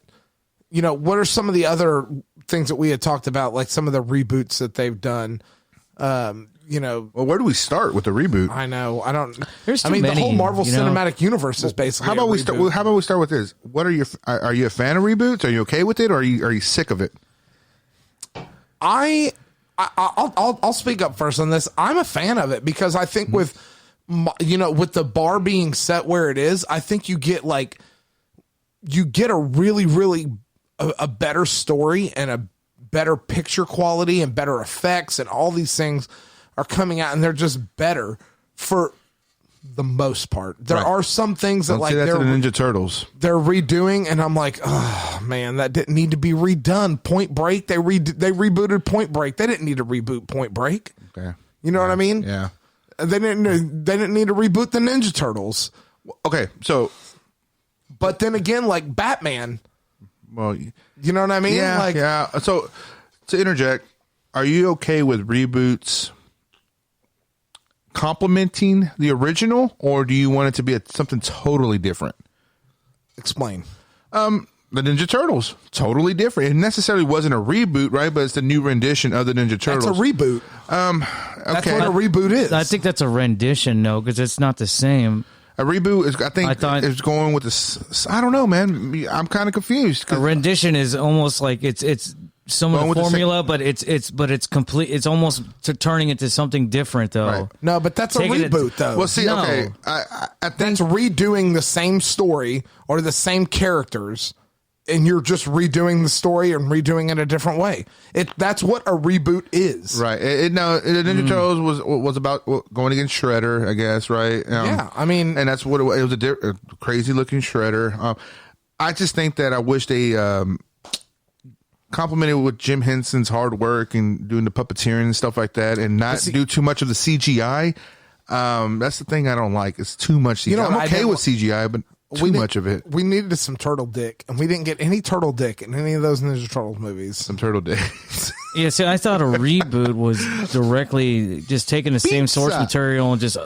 what are some of the other things that we had talked about, like some of the reboots that they've done? Well, where do we start with the reboot? I know. I don't. There's too I mean, many, the whole Marvel Cinematic Universe is basically. How about we start? How about we start with this? What are you? Are you a fan of reboots? Are you okay with it, or are you sick of it? I'll speak up first on this. I'm a fan of it because I think with the bar being set where it is, I think you get a really, really a better story and a better picture quality and better effects, and all these things are coming out, and they're just better for the most part. There are some things that they're the Ninja Turtles. They're redoing, and I'm like, oh man, that didn't need to be redone. Point Break, they rebooted Point Break. They didn't need to reboot Point Break. Okay, you know what I mean? Yeah. They didn't need to reboot the Ninja Turtles. Okay, so, but then again, like Batman. Well, you know what I mean? Yeah, yeah. So, to interject, are you okay with reboots complementing the original, or do you want it to be something totally different? Explain. The Ninja Turtles, totally different. It necessarily wasn't a reboot, right? But it's the new rendition of the Ninja Turtles. That's a reboot. Okay. That's what a reboot is. I think that's a rendition, though, because it's not the same. A reboot is, I thought it's going with this. I don't know, man. I'm kind of confused. A rendition is almost like it's some of the formula, but it's complete. It's almost turning into something different, though. Right. No, but that's a reboot, though. Well, see, okay, I think that's redoing the same story or the same characters, and you're just redoing the story and redoing it a different way. That's what a reboot is. Right. The Ninja Turtles was about going against Shredder, I guess, right? Yeah, I mean... And that's what it was, a crazy-looking Shredder. I just think that I wish they complimented with Jim Henson's hard work and doing the puppeteering and stuff like that, and not do too much of the CGI. That's the thing I don't like. It's too much CGI. I'm okay with CGI, but... Too much of it. We needed some turtle dick, and we didn't get any turtle dick in any of those Ninja Turtles movies. Some turtle dick. Yeah, see, I thought a reboot was directly just taking the same source material and just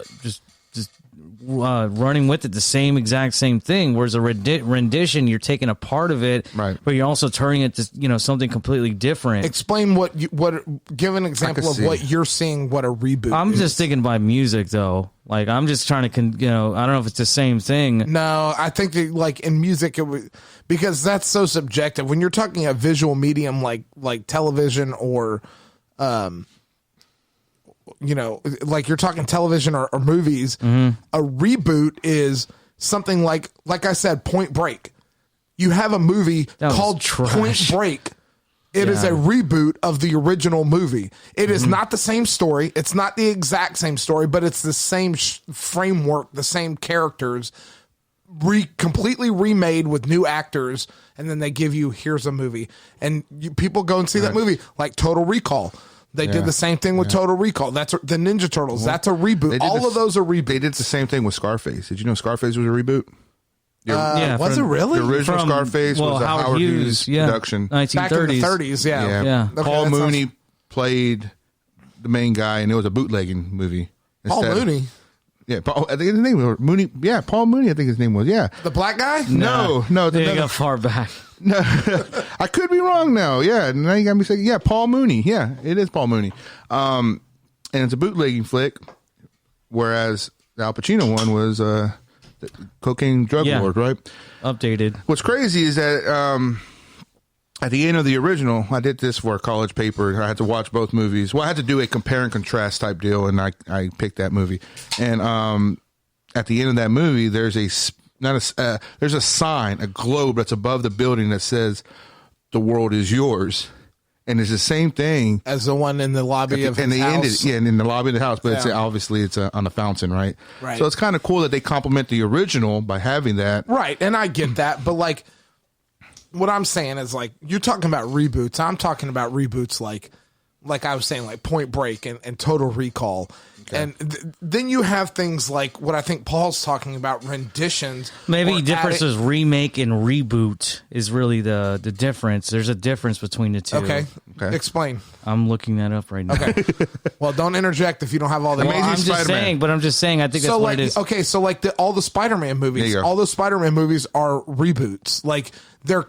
running with it, the exact same thing. Whereas a rendition, you're taking a part of it, right, but you're also turning it to something completely different. Explain give an example of what you're seeing. What a reboot. I'm just thinking by music though. Like I'm just trying to, I don't know if it's the same thing. No, I think that, like in music, because that's so subjective. When you're talking a visual medium like television or, like you're talking television or movies, a reboot is something like I said, Point Break. You have a movie called Point Break. It is a reboot of the original movie. It is not the same story. It's not the exact same story, but it's the same framework, the same characters, completely remade with new actors, and then they give you, here's a movie. And people go and see that movie, like Total Recall. They did the same thing with Total Recall. That's the Ninja Turtles. That's a reboot. All of those are reboots. They did the same thing with Scarface. Did you know Scarface was a reboot? Was it really? The original Scarface was a Howard Hughes production. 1930s. Back in the 30s, yeah. Okay, Paul Mooney played the main guy, and it was a bootlegging movie. Paul Mooney? Yeah, I think his name was Mooney. Yeah, Paul Mooney, I think his name was. Yeah. The black guy? No. They got far back. No, I could be wrong now. Yeah, now you got me saying, Paul Mooney. Yeah, it is Paul Mooney. And it's a bootlegging flick, whereas the Al Pacino one was the cocaine drug lord, right? Updated. What's crazy is that at the end of the original, I did this for a college paper. I had to watch both movies. Well, I had to do a compare and contrast type deal, and I picked that movie. And at the end of that movie, there's a sign, a globe that's above the building that says, "The world is yours." And it's the same thing as the one in the lobby of his house. And in the lobby of the house, but it's obviously it's on the fountain, right? Right. So it's kind of cool that they complement the original by having that. Right, and I get that, but like, what I'm saying is, like, you're talking about reboots. I'm talking about reboots like I was saying, like Point Break and Total Recall. Okay. And then you have things like what I think Paul's talking about, renditions. Maybe the difference is remake and reboot is really the difference. There's a difference between the two. Okay. Explain. I'm looking that up right now. Okay. Well, don't interject if you don't have all the amazing. I'm just saying. I think that's what it is. Okay, so like all the Spider-Man movies, all those Spider-Man movies are reboots. Like they're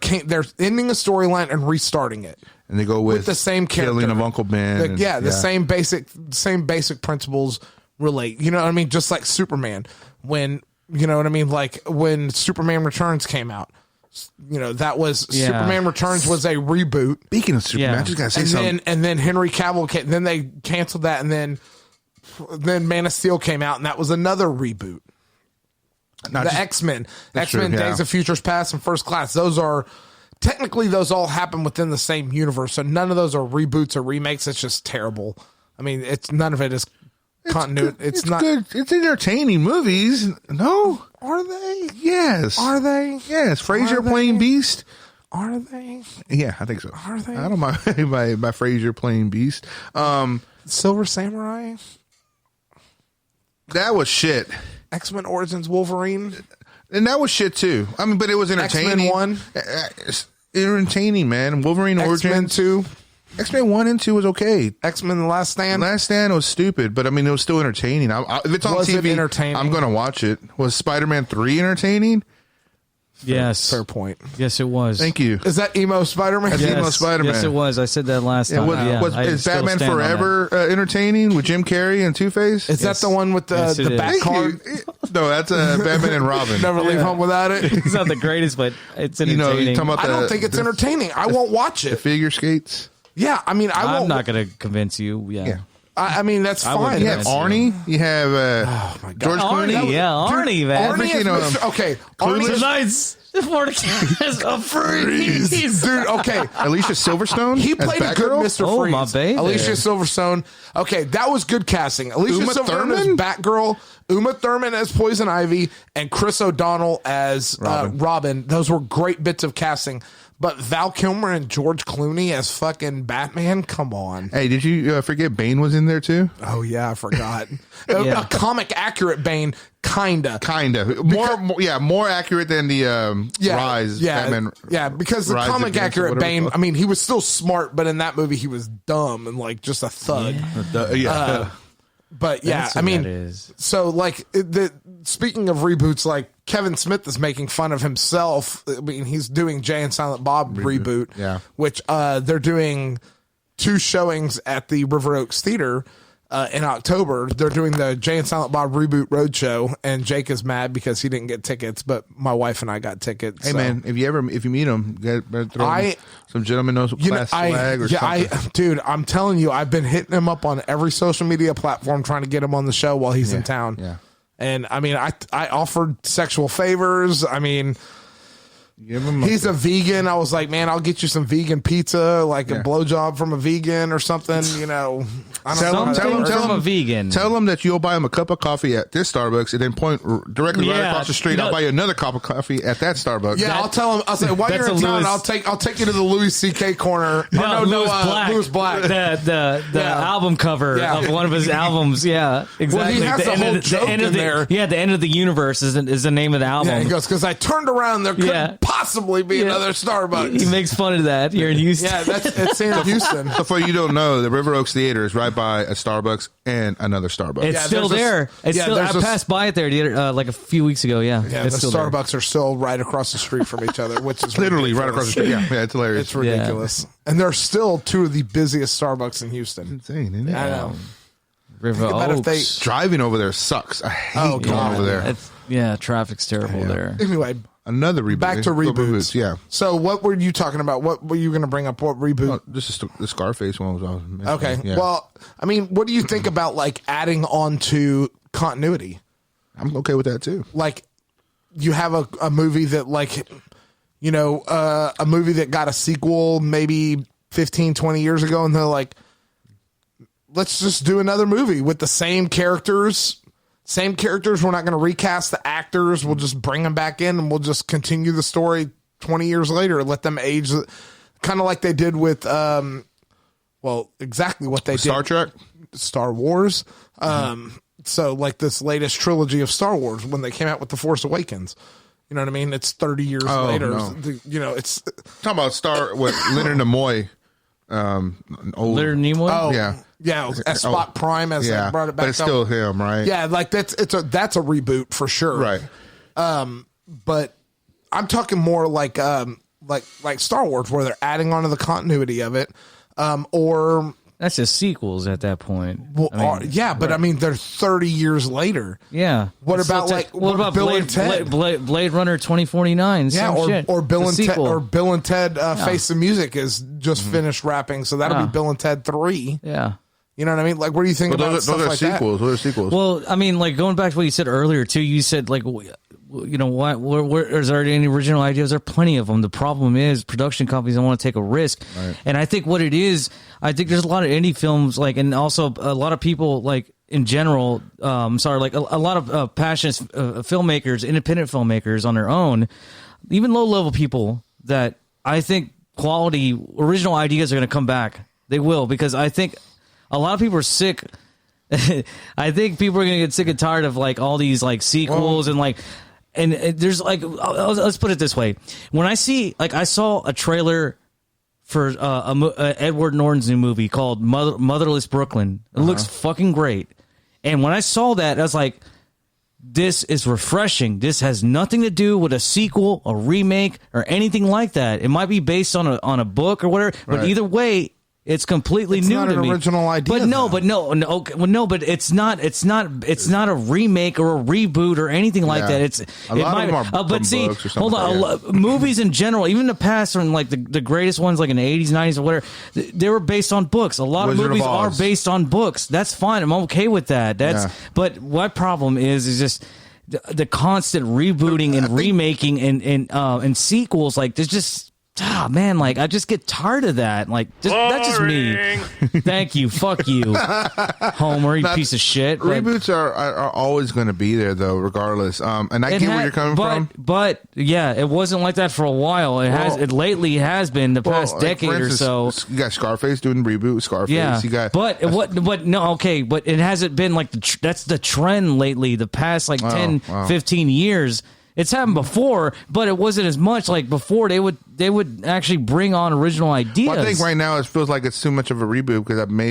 ending a storyline and restarting it. And they go with the same character. Killing of Uncle Ben. Same basic principles relate. You know what I mean? Just like Superman. When, you know what I mean? Like when Superman Returns came out. You know, that was Superman Returns was a reboot. Speaking of Superman, I just gotta say something. And then Henry Cavill then they canceled that, and then Man of Steel came out, and that was another reboot. X-Men. X-Men Days of Futures Past and First Class. Those all happen within the same universe, so none of those are reboots or remakes. It's just terrible. I mean, none of it is continuity. It's not good. It's entertaining movies. No, are they? Yes. Are they? Yes. Frasier playing Beast. Are they? Yeah, I think so. Are they? I don't mind by Frasier playing Beast. Silver Samurai. That was shit. X-Men Origins Wolverine. And that was shit too. I mean, but it was entertaining. X-Men 1. Entertaining, man. Wolverine Origins. X-Men 2. X-Men 1 and 2 was okay. X-Men The Last Stand. Last Stand was stupid, but I mean, it was still entertaining. If it's on TV, entertaining? I'm going to watch it. Was Spider-Man 3 entertaining? Yes. Fair point. Yes, it was. Thank you. Is that emo Spider-Man? That's emo Spider-Man. Yes, it was. I said that last time. Is Batman Forever entertaining with Jim Carrey and Two-Face? Is that the one with the back card? No, that's Batman and Robin. Never leave home without it. It's not the greatest, but it's entertaining. I don't think it's entertaining. I won't watch it. The figure skates? Yeah, I mean, I'm not going to convince you. Yeah. I mean, that's fine. You have Arnie. You have oh my God. George Clooney. Arnie, man. Arnie tonight's Mordecai a freeze. Dude, okay. Alicia Silverstone. He played a good Mr. Freeze. My baby. Alicia Silverstone. Okay, that was good casting. Alicia Silverstone as Batgirl, Uma Thurman as Poison Ivy, and Chris O'Donnell as Robin. Those were great bits of casting. But Val Kilmer and George Clooney as fucking Batman? Come on. Hey, did you forget Bane was in there too? Oh, yeah, I forgot. A comic accurate Bane. Kinda. More accurate than the Rise. Batman, because the comic accurate Bane, I mean, he was still smart, but in that movie he was dumb and like just a thug. But yeah, I mean, so like speaking of reboots, like Kevin Smith is making fun of himself. I mean, he's doing Jay and Silent Bob reboot, which they're doing 2 showings at the River Oaks Theater in October. They're doing the Jay and Silent Bob Reboot Roadshow, and Jake is mad because he didn't get tickets, but my wife and I got tickets. Hey man, if you meet him, throw him some gentleman knows class swag or something. Dude, I'm telling you, I've been hitting him up on every social media platform trying to get him on the show while he's in town. Yeah. And I mean, I offered sexual favors. I mean, he's a vegan. I was like, man, I'll get you some vegan pizza, like a blowjob from a vegan or something. You know, I don't tell him a vegan. Tell him that you'll buy him a cup of coffee at this Starbucks, and then point directly right across the street. I'll buy you another cup of coffee at that Starbucks. Yeah, I'll tell him. I'll say, while you're in town, I'll take you to the Louis C.K. corner. Louis Black. The album cover of one of his albums. Yeah, exactly. Well, he has the whole joke in there. Yeah, the end of the universe is the name of the album. Yeah, he goes, because I turned around, there couldn't possibly be another Starbucks. He makes fun of that here in Houston. Yeah, it's in Houston. So for you don't know, the River Oaks Theater is right by a Starbucks and another Starbucks. It's still there. I passed by it there like a few weeks ago. Yeah, the Starbucks are still right across the street from each other, which is literally right across the street. Yeah, it's hilarious. It's ridiculous. And they're still 2 of the busiest Starbucks in Houston. It's insane, isn't it? I know. River Oaks. Driving over there sucks. I hate going over there. Traffic's terrible there. Anyway, another reboot. Back to reboots. Yeah. So what were you talking about? What were you going to bring up? What reboot? This is the Scarface one was okay. Yeah. Well, I mean, what do you think about like adding on to continuity? I'm okay with that too. Like you have a movie that like, you know, a movie that got a sequel maybe 15, 20 years ago, and they're like, let's just do another movie with the same characters. Same characters. We're not going to recast the actors. We'll just bring them back in and we'll just continue the story 20 years later and let them age. Kind of like they did with, exactly what they did. Star Trek? Star Wars. So like this latest trilogy of Star Wars when they came out with The Force Awakens. You know what I mean? It's 30 years later. No. You know, it's... Talking about Leonard Nimoy. Leonard Nimoy? Oh, yeah. Yeah, as Spock Prime as they brought it back. But it's still him, right? Yeah, like that's a reboot for sure. Right. But I'm talking more like Star Wars where they're adding on to the continuity of it. Or that's just sequels at that point. Well, I mean they're 30 years later. Yeah. What about Bill and Ted? Blade Runner 2049? Yeah, or Bill and Ted Face the Music is just finished wrapping, so that'll be Bill and Ted 3. Yeah. You know what I mean? Like, what do you think about stuff like sequels? that? Those are sequels. Well, I mean, like going back to what you said earlier too. You said like, you know, where is there any original ideas? There are plenty of them. The problem is production companies don't want to take a risk, and I think what it is, I think there's a lot of indie films, like, and also a lot of people, like in general, like a lot of passionate filmmakers, independent filmmakers on their own, even low level people that I think quality original ideas are going to come back. They will, because I think a lot of people are sick. I think people are going to get sick and tired of like all these like sequels and like. And there's like, let's put it this way. When I saw a trailer for Edward Norton's new movie called Motherless Brooklyn. It looks fucking great. And when I saw that, I was like, this is refreshing. This has nothing to do with a sequel, a remake, or anything like that. It might be based on a book or whatever, but either way, it's completely new to me. It's not an original idea. But it's not a remake or a reboot or anything like that. It's a lot of them are but see, books or something. hold on. Movies in general, even the past, from like the greatest ones, like in the 80s, 90s, or whatever, they were based on books. A lot of movies are based on books. That's fine. I'm okay with that. But what problem is just the constant rebooting and remaking and sequels. Like there's just. man, like I just get tired of that. Like that's just me. Thank you. Fuck you, Homer, you piece of shit. Reboots are always going to be there though, regardless. And I get where you're coming from. But yeah, it wasn't like that for a while. It lately has been the past decade or so. You got Scarface doing reboot. Scarface. Yeah, you got but no, okay, but it hasn't been like that's the trend lately. The past like 10, 15 years. It's happened before, but it wasn't as much. Like before, they would actually bring on original ideas. Well, I think right now it feels like it's too much of a reboot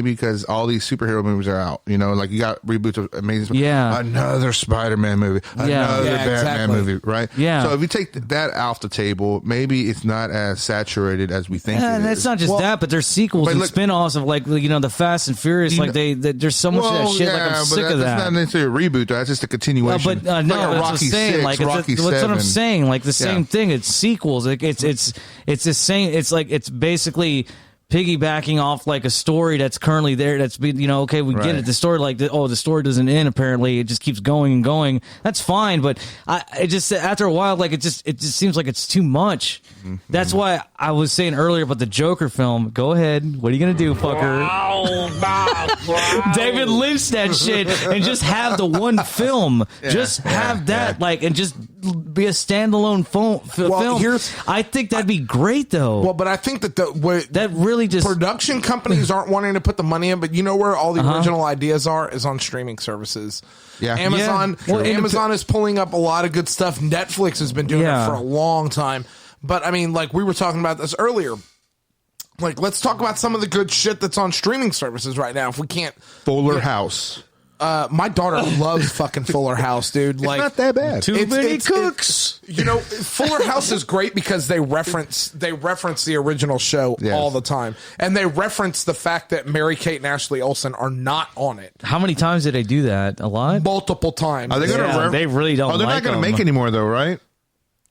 because all these superhero movies are out. You know, like you got reboots of Amazing. Yeah, another Spider-Man movie, another Batman movie, right? Yeah. So if you take that off the table, maybe it's not as saturated as we think. It's not just that, but there's sequels and spin-offs of like the Fast and Furious. Like there's so much of that shit. Like I'm sick of that. That's not necessarily a reboot. Though. That's just a continuation. But no, that's what I'm saying. Like Rocky What's what I'm saying? Like the same thing. It's sequels. It's the same. It's like it's basically piggybacking off like a story that's currently there. That's okay. We get it. The story the story doesn't end. Apparently, it just keeps going and going. That's fine. But it just after a while, like it just seems like it's too much. Mm-hmm. That's why I was saying earlier about the Joker film. Go ahead. What are you gonna do, fucker? David Lynch that shit and just have the one film. Just have that and just be a standalone film. I think that'd be great though. Well, but I think that that really just production companies aren't wanting to put the money in, but you know where all the original ideas is on streaming services. Yeah, Amazon. Yeah. Well, Amazon is pulling up a lot of good stuff. Netflix has been doing it for a long time. But I mean, like we were talking about this earlier. Like, let's talk about some of the good shit that's on streaming services right now. If we can't, Fuller House. My daughter loves fucking Fuller House, dude. It's not that bad. Too many cooks. Fuller House is great because they reference the original show all the time, and they reference the fact that Mary-Kate and Ashley Olsen are not on it. How many times did they do that? A lot. Multiple times. Are they going to? They really don't. They're not going to make anymore, though, right?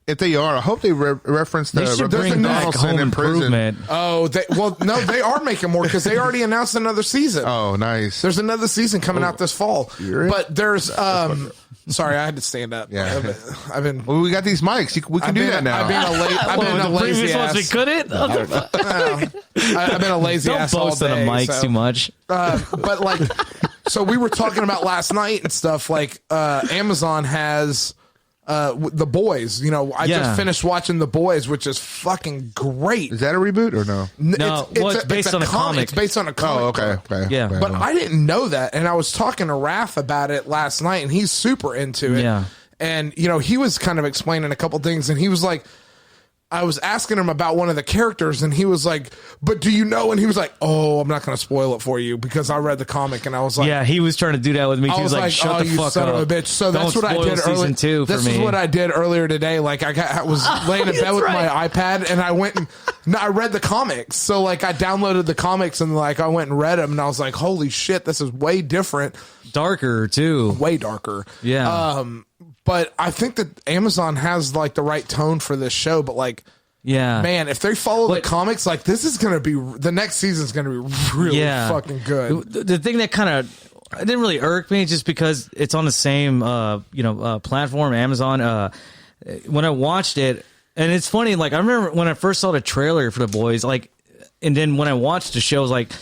If they are, I hope they reference the Donaldson in prison. Oh, no, they are making more because they already announced another season. Oh, nice. There's another season coming out this fall. But there's sorry, I had to stand up. Yeah, I've been. Well, we got these mics. We can do that now. I've been a lazy ass. We couldn't. I've been a lazy ass all day. Don't boast on the mics too much. But like, so we were talking about last night and stuff. Like, Amazon has. The Boys, I just finished watching The Boys, which is fucking great. Is that a reboot or no? No, it's based on a comic. It's based on a comic. Oh, okay. Yeah. But I didn't know that, and I was talking to Raph about it last night, and he's super into it. Yeah. And, he was kind of explaining a couple things, and he was like, I was asking him about one of the characters, and he was like, but do you know? And he was like, oh, I'm not going to spoil it for you because I read the comic. And I was like, yeah, he was trying to do that with me. He was like, shut the you fuck son up. of a bitch. So that's what I did season 2 for me. This is what I did earlier today. Like, I was laying in bed with my iPad, and I went and I read the comics. So, like, I downloaded the comics, and, like, I went and read them, and I was like, holy shit, this is way different. Darker, too. Way darker. Yeah. But I think that Amazon has, like, the right tone for this show, but, like, yeah, man, if they follow the comics, like this is going to be the next season is going to be really fucking good. The thing that kind of didn't really irk me just because it's on the same platform, Amazon. When I watched it, and it's funny, like I remember when I first saw the trailer for The Boys, like, and then when I watched the show, I was like,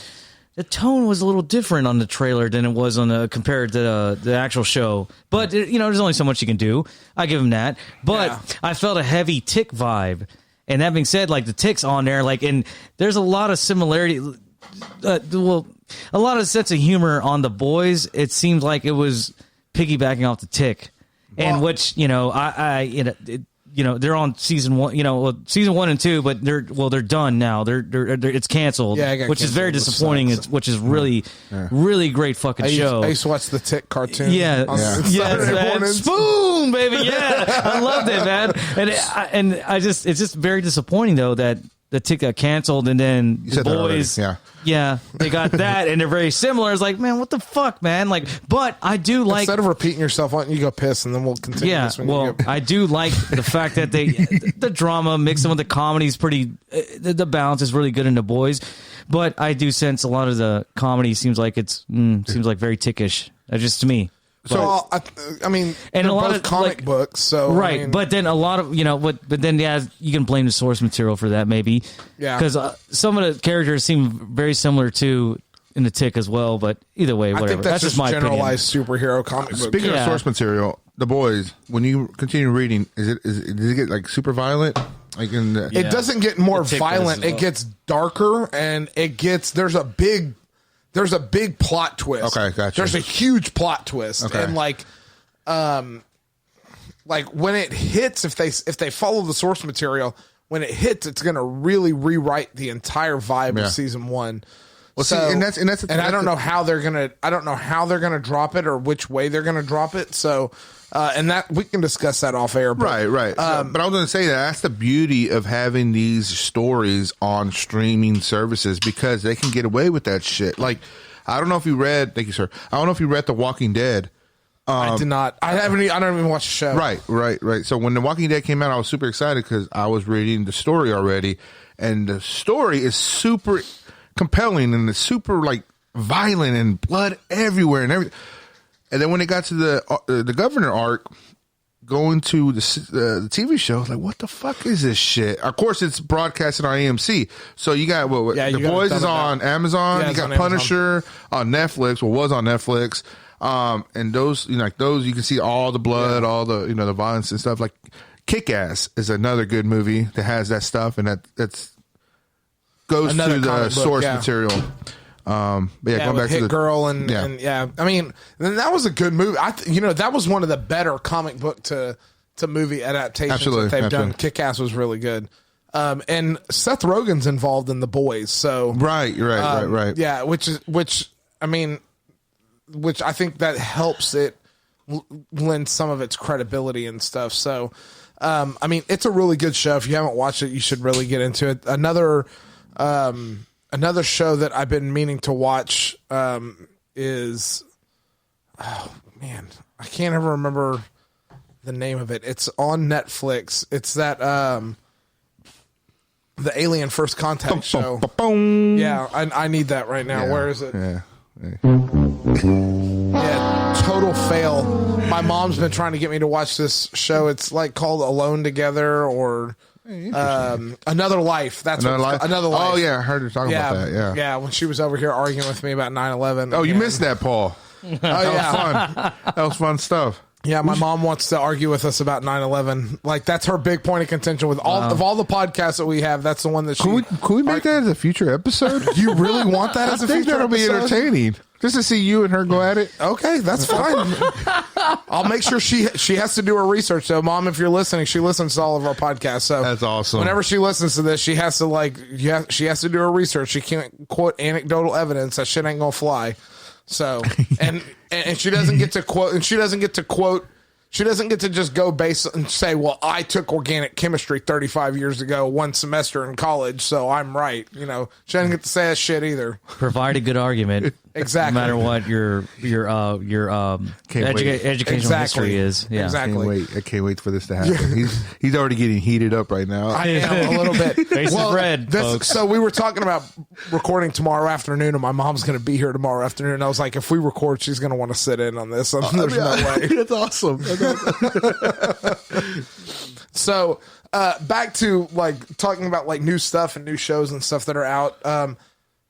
the tone was a little different on the trailer than it was on compared to the actual show. But there's only so much you can do. I give them that. But I felt a heavy Tick vibe. And that being said, like the Tick's on there, like, and there's a lot of similarity. A lot of sense of humor on The Boys. It seems like it was piggybacking off the Tick, and which they're on season 1, season 1 and 2, but they're done now. They're it's canceled, which is very disappointing. Which is really great fucking show. I used to watch the Tick cartoon. Spoon, baby, I loved it, man. It's just very disappointing though that the Tick got canceled, and then The Boys, they got that, and they're very similar. It's like, man, what the fuck, man? Like, but I do like, instead of repeating yourself, why don't you go piss, and then we'll continue. Yeah, this I do like the fact that the drama mixed in with the comedy is pretty. The balance is really good in The Boys, but I do sense a lot of the comedy seems like it's seems like very Tickish. Just to me. So I mean, and they're a lot both of comic books, so right. I mean, but then a lot of but then you can blame the source material for that maybe. Yeah, because some of the characters seem very similar to in the Tick as well. But either way, whatever. I think that's just my generalized superhero comic book. Speaking of source material, The Boys. When you continue reading, does it get like super violent? Like it doesn't get more violent. Well. It gets darker, and there's a big plot twist. Okay, gotcha. There's a huge plot twist, Okay. and like when it hits, if they follow the source material, when it hits, it's going to really rewrite the entire vibe of season 1. Well, see, and I don't know how they're gonna drop it or which way they're gonna drop it. So, and that we can discuss that off air. But, right. But I was going to say that's the beauty of having these stories on streaming services, because they can get away with that shit. Like, I don't know if you read. Thank you, sir. I don't know if you read The Walking Dead. I did not. I don't even watch the show. Right. So when The Walking Dead came out, I was super excited because I was reading the story already, and the story is super compelling and it's super like violent and blood everywhere and everything. And then when it got to the governor arc, going to the TV show, like, what the fuck is this shit? Of course, it's broadcasted on AMC. So you got The Boys is on Amazon. You got Punisher on Netflix. Well, was on Netflix. And those, you can see all the blood, all the the violence and stuff. Like Kick-Ass is another good movie that has that stuff, and that's goes Another to the comic book, source material. But going back to the Girl and I mean, that was a good movie. That was one of the better comic book to movie adaptations that they've done. Kick-Ass was really good. And Seth Rogen's involved in The Boys, so right. Yeah, which I think that helps it lend some of its credibility and stuff. So, it's a really good show. If you haven't watched it, you should really get into it. Another show that I've been meaning to watch is, oh man, I can't ever remember the name of it. It's on Netflix. It's that the Alien First Contact show. Yeah, I need that right now. Yeah, where is it? Yeah, total fail. My mom's been trying to get me to watch this show. It's like called Alone Together or Another Life. That's Another Life. Another Life. Oh yeah, I heard her talking about that. Yeah, when she was over here arguing with me about 9/11. Oh, you missed that, Paul. That was fun. That was fun stuff. Yeah, my mom wants to argue with us about 9/11. Like, that's her big point of contention with all the podcasts that we have. That's the one that she. Can we make that as a future episode? You really want that as a future that'll be episode? Entertaining. Just to see you and her go at it. Okay, that's fine. I'll make sure she has to do her research. So, Mom, if you're listening, she listens to all of our podcasts. So that's awesome. Whenever she listens to this, she has to she has to do her research. She can't quote anecdotal evidence. That shit ain't gonna fly. So, and she doesn't get to quote, and she doesn't get to just go base and say, well, I took organic chemistry 35 years ago, one semester in college, so I'm right. She doesn't get to say that shit either. Provide a good argument. Exactly. No matter what your educational history is. Yeah. Exactly. I can't wait for this to happen. He's already getting heated up right now. I am a little bit. Face is red, folks. So we were talking about recording tomorrow afternoon, and my mom's going to be here tomorrow afternoon. And I was like, if we record, she's going to want to sit in on this. There's no way. That's awesome. So back to talking about new stuff and new shows and stuff that are out.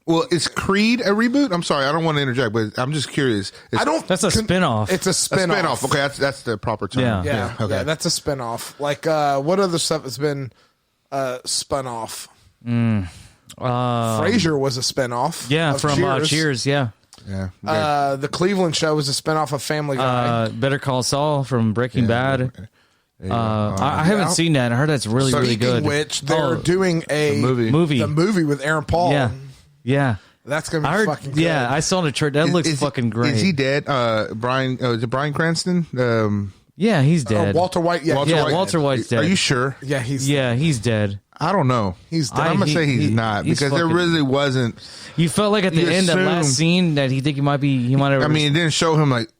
Well, is Creed a reboot? I'm sorry, I don't want to interject, but I'm just curious. That's a spinoff. It's a spinoff. Okay, that's the proper term. Yeah. Okay. That's a spinoff. What other stuff has been spun off? Frasier was a spinoff. Yeah, of from Cheers. Yeah. Yeah. Okay. The Cleveland Show was a spinoff of Family Guy. Better Call Saul from Breaking Bad. I haven't seen that. I heard that's really, really good. Which they're doing a movie. The movie with Aaron Paul. Yeah. That's gonna be fucking good. Yeah, I saw the chart. That looks fucking great. Is he dead? Is it Bryan Cranston? Yeah, he's dead. Walter White. Yeah, Walter White's dead. Are you sure? Yeah, he's dead. I don't know. He's dead. I'm gonna say he's not because there really wasn't. You felt like at the end, that last scene, that he might have. I mean, it didn't show him like.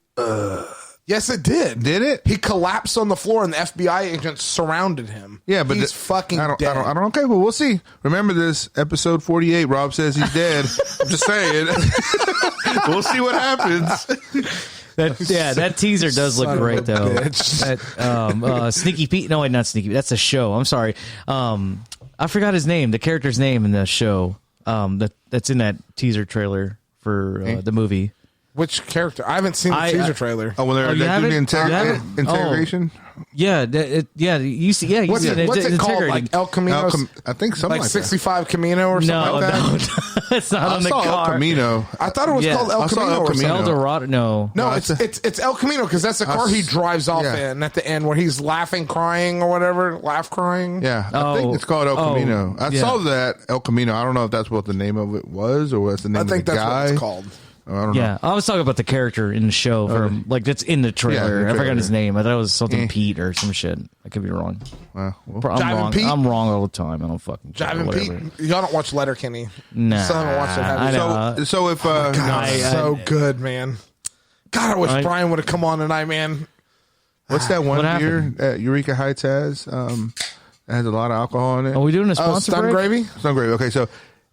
Yes, it did. Did it? He collapsed on the floor, and the FBI agents surrounded him. Yeah, but he's fucking dead. I don't. Okay, well, we'll see. Remember this episode 48. Rob says he's dead. I'm just saying. We'll see what happens. That teaser does look Son of great a though. bitch. That, Sneaky Pete. No, wait, not Sneaky. That's a show. I'm sorry. I forgot his name. The character's name in the show. That's in that teaser trailer for the movie. Which character? I haven't seen the teaser trailer. Oh, when they're you doing haven't? the interrogation. Yeah, you see. Yeah, you What's see it called? integrity. Like El Camino? I think something Like like 65 Camino or something like that? No, it's not that. on the I saw car. El Camino. I thought it was Yeah. called El I saw Camino. El or something. Camino. El Dorado. No, No, No, it's El Camino because that's the car he drives off yeah. in at the end where he's laughing, crying, or whatever. Laugh, crying. Yeah, I think it's called El Camino. I saw that El Camino. I don't know if that's what the name of it was or what's the name I think of the that's guy. what it's called. I don't yeah, know. I was talking about the character in the show, like that's in the trailer. the I forgot trailer. his name. I thought it was something Pete or some shit. I could be wrong. Well, I'm Jiving wrong. Pete? I'm wrong all the time. I don't fucking care. Jiving Whatever. Pete. Y'all don't watch Letterkenny. Nah, Still haven't watched it, have you? I know. so if God, I- so good, man. God, I wish Brian would have come on tonight, man. what's that one What beer happened? that Eureka Heights has? It has a lot of alcohol in it. Are we doing a sponsor Stun break? Gravy? Stun gravy. Okay, so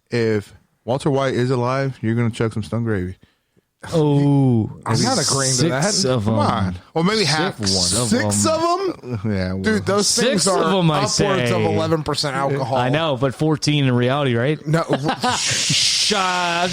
if Walter White is alive, you're gonna chug some stun gravy. Oh, I'm not agreeing to that. six of them. Come on, or maybe half one. Six of them? Yeah, well, Dude, those things Six are of 'em, I upwards say. of 11% alcohol. I know, but 14 in reality, right? No, It's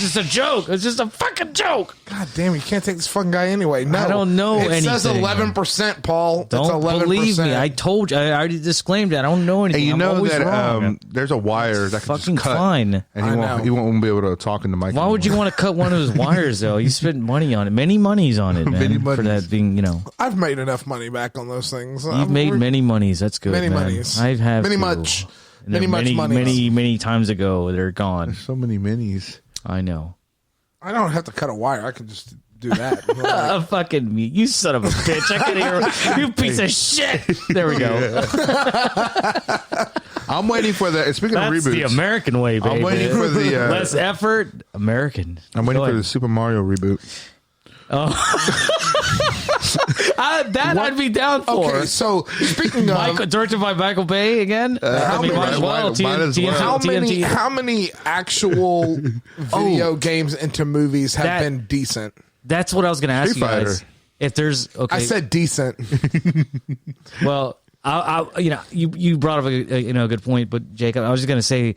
just a joke. It's just a fucking joke. God damn, you can't take this fucking guy anyway. No, I don't know It says anything. 11%, Paul. Don't it's 11%. believe me. I told you. I already disclaimed it. I don't know anything. and you I'm know always that wrong. there's a wire that can fucking just cut, fine. and I know. he won't be able to talk in the mic. Why would you want to cut one of his wires, though? You spent money on it. Many monies on it, Many man. For monies. that being, I've made enough money back on those things. You've made many monies. That's good, Many man. monies. I have Many too. much. And they're Many much monies. many times ago. They're gone. So many minis. I know. I don't have to cut a wire. I can just do that. Fucking me. You son of a bitch. I can hear you piece of shit. There we go. I'm waiting for the. Speaking of That's reboots, the American way, baby. I'm waiting for the. Less effort, American. I'm waiting Go for ahead. the Super Mario reboot. I'd be down for. Okay, so speaking of Directed by Michael Bay again. I mean, might as well. might as well. how many actual video games into movies have That- been decent? That's what I was going to ask Street you guys. Fighter. If there's okay, I said decent. well, you brought up a good point, but Jacob, I was just going to say,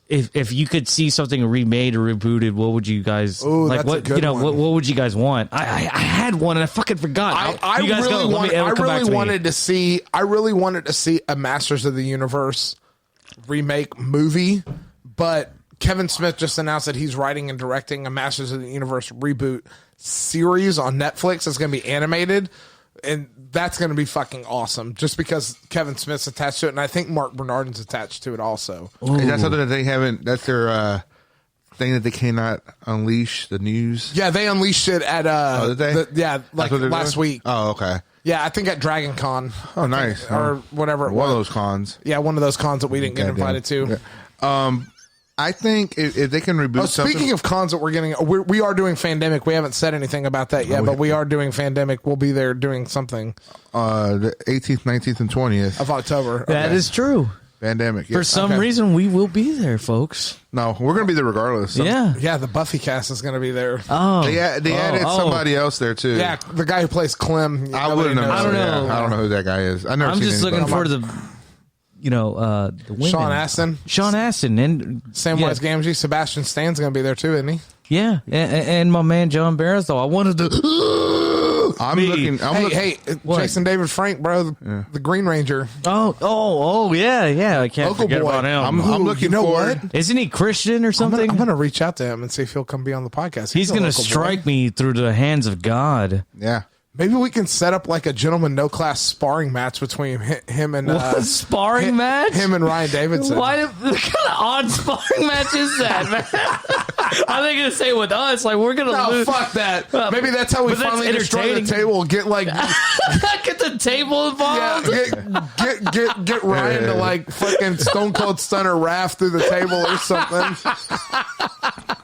if you could see something remade or rebooted, what would you guys Ooh, like? that's a What good one. what would you guys want? I had one and I fucking forgot. I You guys really go. wanted. It'll I come back really to me. wanted to see. I really wanted to see a Masters of the Universe remake movie, but Kevin Smith just announced that he's writing and directing a Masters of the Universe reboot series on Netflix. It's going to be animated, and that's going to be fucking awesome. Just because Kevin Smith's attached to it, and I think Mark Bernardin's attached to it also. Is that something that they haven't? That's their thing that they cannot unleash the news. Yeah, they unleashed it at did they? like That's what they're last doing? week. Oh, okay. Yeah, I think at Dragon Con. Oh, nice. Or whatever it One was. of those cons. Yeah, one of those cons that we didn't get Goddamn. invited to. Yeah. I think if they can reboot something. Speaking of cons that we're getting, we are doing Fandemic. We haven't said anything about that yet, but we are doing Fandemic. We'll be there doing something the 18th, 19th, and 20th. of October. That is true. Pandemic. For some reason, we will be there, folks. No, we're going to be there regardless. Yeah. Yeah, the Buffy cast is going to be there. Oh, They added somebody else there, too. Yeah, the guy who plays Clem. I wouldn't know. I don't know. I don't know who that guy is. I never I'm seen just looking anybody. for the women. Sean Astin. Sean Astin and Samwise Gamgee. Sebastian Stan's going to be there too, isn't he? Yeah, and my man John Barris. Though I wanted to. I'm looking. Hey, What? Jason David Frank, bro, the Green Ranger. Oh, yeah. I can't Local forget boy. about him. I'm looking you know forward. what? Isn't he Christian or something? I'm gonna reach out to him and see if he'll come be on the podcast. He's a gonna local boy. strike me through the hands of God. Yeah. Maybe we can set up like a gentleman no class sparring match betwing him and What sparring match? him and Ryan Davidson. What kind of odd sparring match is that, man? Are they gonna say with us like we're gonna No, lose? fuck that. Maybe that's how we But that's finally destroy the entertaining. table. Get like, Get the table yeah, involved. get Ryan to like fucking Stone Cold Stunner Raph through the table or something.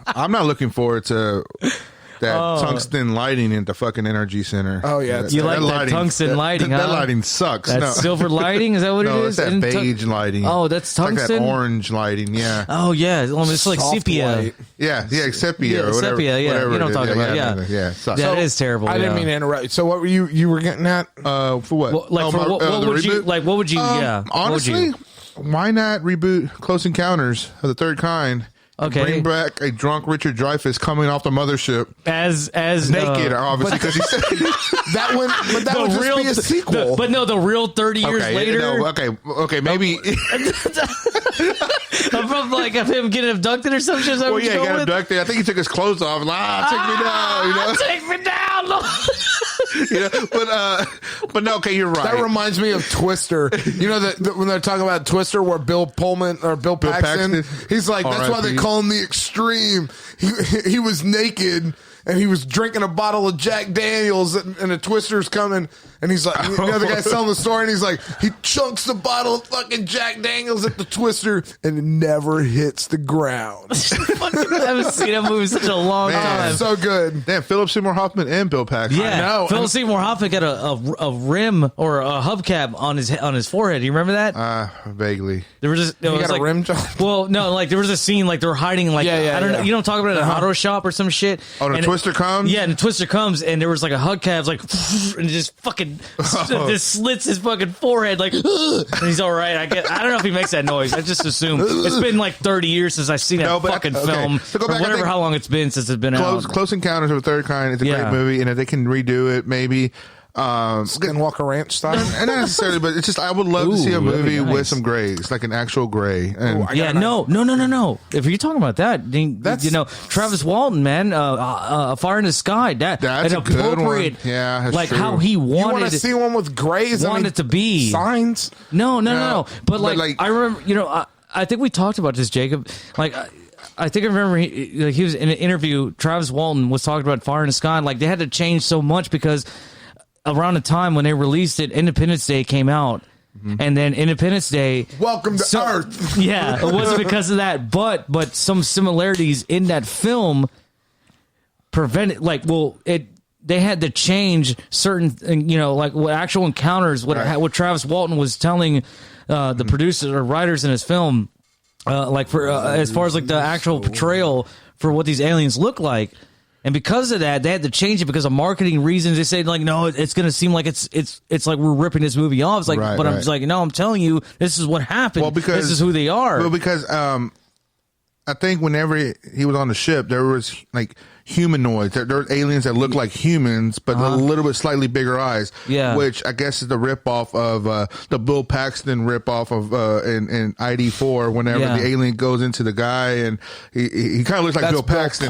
I'm not looking forward to. that tungsten lighting in the fucking energy center. Oh, yeah. You like that tungsten lighting, That huh? lighting sucks. That's silver lighting? Is that what it No, is? it's that beige lighting. Oh, that's tungsten? It's like that orange lighting, yeah. Oh, yeah. It's like Soft sepia. white. Yeah, sepia Yeah, or whatever. sepia, yeah. Whatever You know it what I'm is. talking about, yeah. It sucks. That is terrible. I didn't mean to interrupt you. So what were you were getting at? For what? Well, like, Oh, what the would you, reboot? like, what would you, yeah. Honestly, what would you? why not reboot Close Encounters of the Third Kind? Okay. Bring back a drunk Richard Dreyfuss coming off the mothership. As Naked, obviously, because he said That one, but that would just be a sequel. But no, the real 30 years later. No, okay, maybe. From like of him getting abducted or some shit. Well, yeah, he got abducted. I think he took his clothes off. Like, take me down, you know. Take me down. But no, okay, you're right. That reminds me of Twister. You know that when they're talking about Twister, where Bill Paxton, he's like, that's why they call him the Extreme. He was naked and he was drinking a bottle of Jack Daniels, and the Twister's coming, and he's like, the other guy's telling the story, and he's like, he chunks the bottle of fucking Jack Daniels at the Twister, and it never hits the ground. I haven't seen that movie in such a long time. So good. Damn, Philip Seymour Hoffman and Bill Paxton. Yeah, I know. Philip Seymour Hoffman got a rim or a hubcap on his forehead. Do you remember that? Vaguely. There was just, He got a rim job? Well, no, like there was a scene like they were hiding, like I don't know, you don't talk about an auto shop or some shit. Oh, the Twister comes. Yeah, and the Twister comes, and there was like a hubcap, like, and it just fucking just slits his fucking forehead, like, and he's all right. I don't know if he makes that noise. I just assume it's been like 30 years since I've seen that fucking film. So go back, or whatever, how long it's been since it's been out. Close Encounters of the Third Kind. It's a great movie, and if they can redo it, maybe. Skinwalker Ranch style. And not necessarily, but it's just I would love to see a movie nice. with some grays, like an actual gray. And No. If you're talking about that, then, That's Travis Walton, man, A Fire in the Sky. That's an an appropriate. Yeah, that's like true. how he You want wanted to see one with grays? wanted to be signs. No. But like I remember, I think we talked about this, Jacob. Like. I think I remember he was in an interview. Travis Walton was talking about Fire in the Sky. Like they had to change so much because around the time when they released it, Independence Day came out, and then Independence Day, Welcome to Earth. Yeah, it wasn't because of that, but some similarities in that film prevented. Like, they had to change certain, like what actual encounters. What Travis Walton was telling the producers or writers in his film. Like for as far as like the actual portrayal for what these aliens look like, and because of that, they had to change it because of marketing reasons. They said like, no, it's going to seem like it's like we're ripping this movie off. It's like, I'm just like, no, I'm telling you, this is what happened. Well, because this is who they are. Well, because I think whenever he was on the ship, there was like humanoids. There were aliens that look like humans, but a little bit slightly bigger eyes. Yeah, which I guess is the ripoff of the Bill Paxton ripoff of in ID4. Whenever the alien goes into the guy, and he kind of looks like Bill Paxton.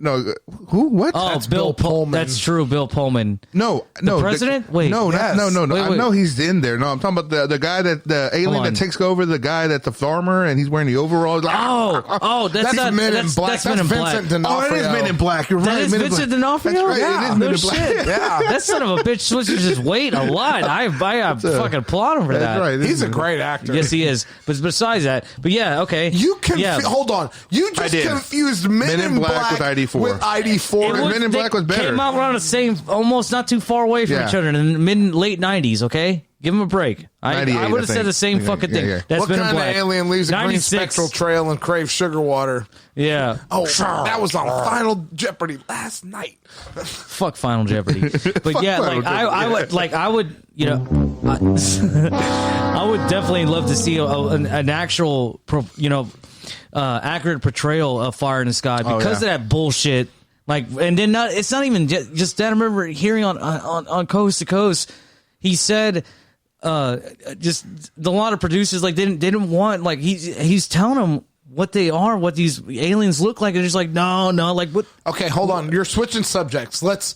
No, who? What? Oh, That's Bill Pullman. That's true, Bill Pullman. No, the president. Wait, no. Wait. I know he's in there. No, I'm talking about the guy the alien that takes over the guy that's the farmer, and he's wearing the overalls. That's Men in Black. That's Men in Black. Vincent D'Onofrio. Oh, it is Men in Black. You're right. That is Vincent D'Onofrio? That's right. Yeah. It is Men in Black. Shit. Yeah. That son of a bitch switches his weight a lot. I fucking applaud him for that. That's right. He's a great actor. Yes, he is. But besides that, okay. Hold on. You just confused Men in Black with ID4. With ID4. Men in Black was better. Came out around the same, almost not too far away from each other in the late 90s, okay? Give him a break. I would have said the same fucking thing. Yeah. That's What Men in kind of Black. alien leaves a green 96. spectral trail and craves sugar water? Yeah. Oh, that was on Final Jeopardy last night. Fuck Final Jeopardy. But yeah, like I would, I would definitely love to see an actual, accurate portrayal of Fire in the Sky because of that bullshit. Like, and then it's not even just that. I remember hearing on Coast to Coast, he said, just a lot of producers like didn't want, like he's telling them what they are, what these aliens look like, and just like no, like what? Okay, hold on. You're switching subjects. But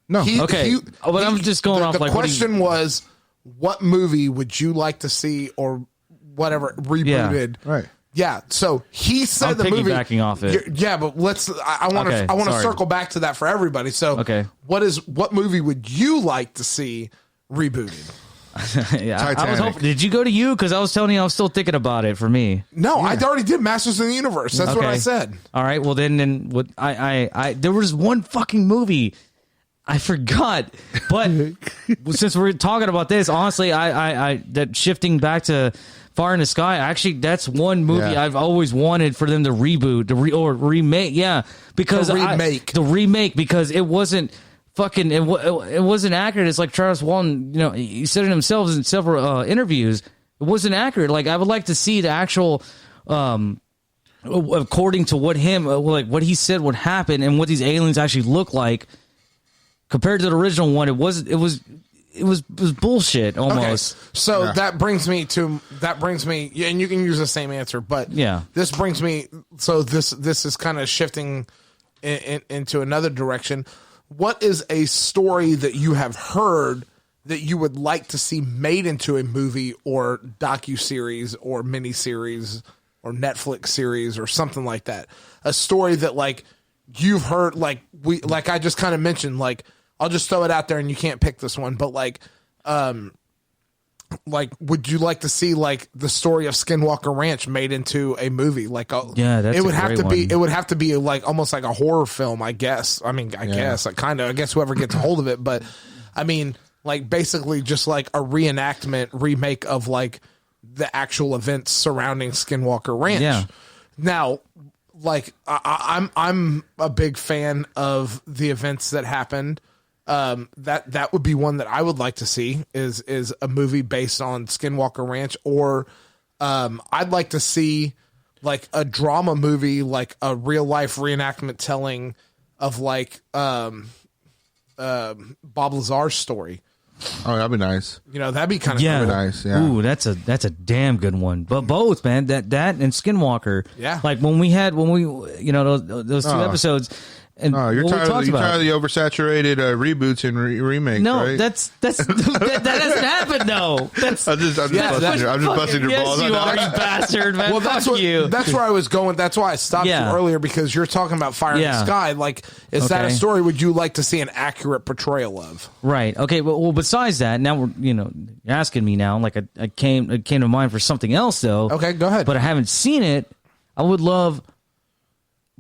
I'm just going off. The like question was, what movie would you like to see or whatever rebooted? Yeah, right. Yeah, so he said the movie. Piggybacking off it. Yeah, but I want to circle back to that for everybody. So, what movie would you like to see rebooted? Yeah, I was Titanic. hoping. Did you go to you? Because I was telling you I was still thinking about it for me. No, I already did Masters of the Universe. That's what I said. All right. Well, then what? I there was one fucking movie I forgot, but since we're talking about this, honestly, I that shifting back to Fire in the Sky. Actually, that's one movie I've always wanted for them to reboot, or remake. Yeah, because The remake because it wasn't. Fucking, it wasn't accurate. It's like Travis Walton, he said it himself in several interviews. It wasn't accurate. Like, I would like to see the actual, according to what what he said would happen and what these aliens actually look like compared to the original one. It was bullshit almost. Okay. So that brings me, and you can use the same answer, but this brings me. So this is kind of shifting into another direction. What is a story that you have heard that you would like to see made into a movie or docuseries or miniseries or Netflix series or something like that? A story that like you've heard, like I just kind of mentioned, like I'll just throw it out there and you can't pick this one, but like would you like to see like the story of Skinwalker Ranch made into a movie? Like, that's it would have to be. one. It would have to be like almost like a horror film, I guess. I mean, I guess whoever gets a hold of it, but I mean, like basically just like a remake of like the actual events surrounding Skinwalker Ranch. Yeah. Now, like I'm a big fan of the events that happened. That would be one that I would like to see is a movie based on Skinwalker Ranch, or I'd like to see like a drama movie, like a real life reenactment telling of like Bob Lazar's story. Oh, that'd be nice. That'd be kind of cool. Nice. Yeah. Ooh, that's a damn good one. But both, man, that and Skinwalker. Yeah. Like when we those two episodes. And you're tired of the oversaturated reboots and remakes, no, right? that hasn't happened though. I'm just busting your balls. You are, you bastard, man. Well, that's where I was going. That's why I stopped you earlier, because you're talking about Fire in the Sky. Like, is that a story would you like to see an accurate portrayal of? Right. Okay. Well, besides that, now we're you're asking me now. Like, it came to mind for something else though. Okay, go ahead. But I haven't seen it. I would love.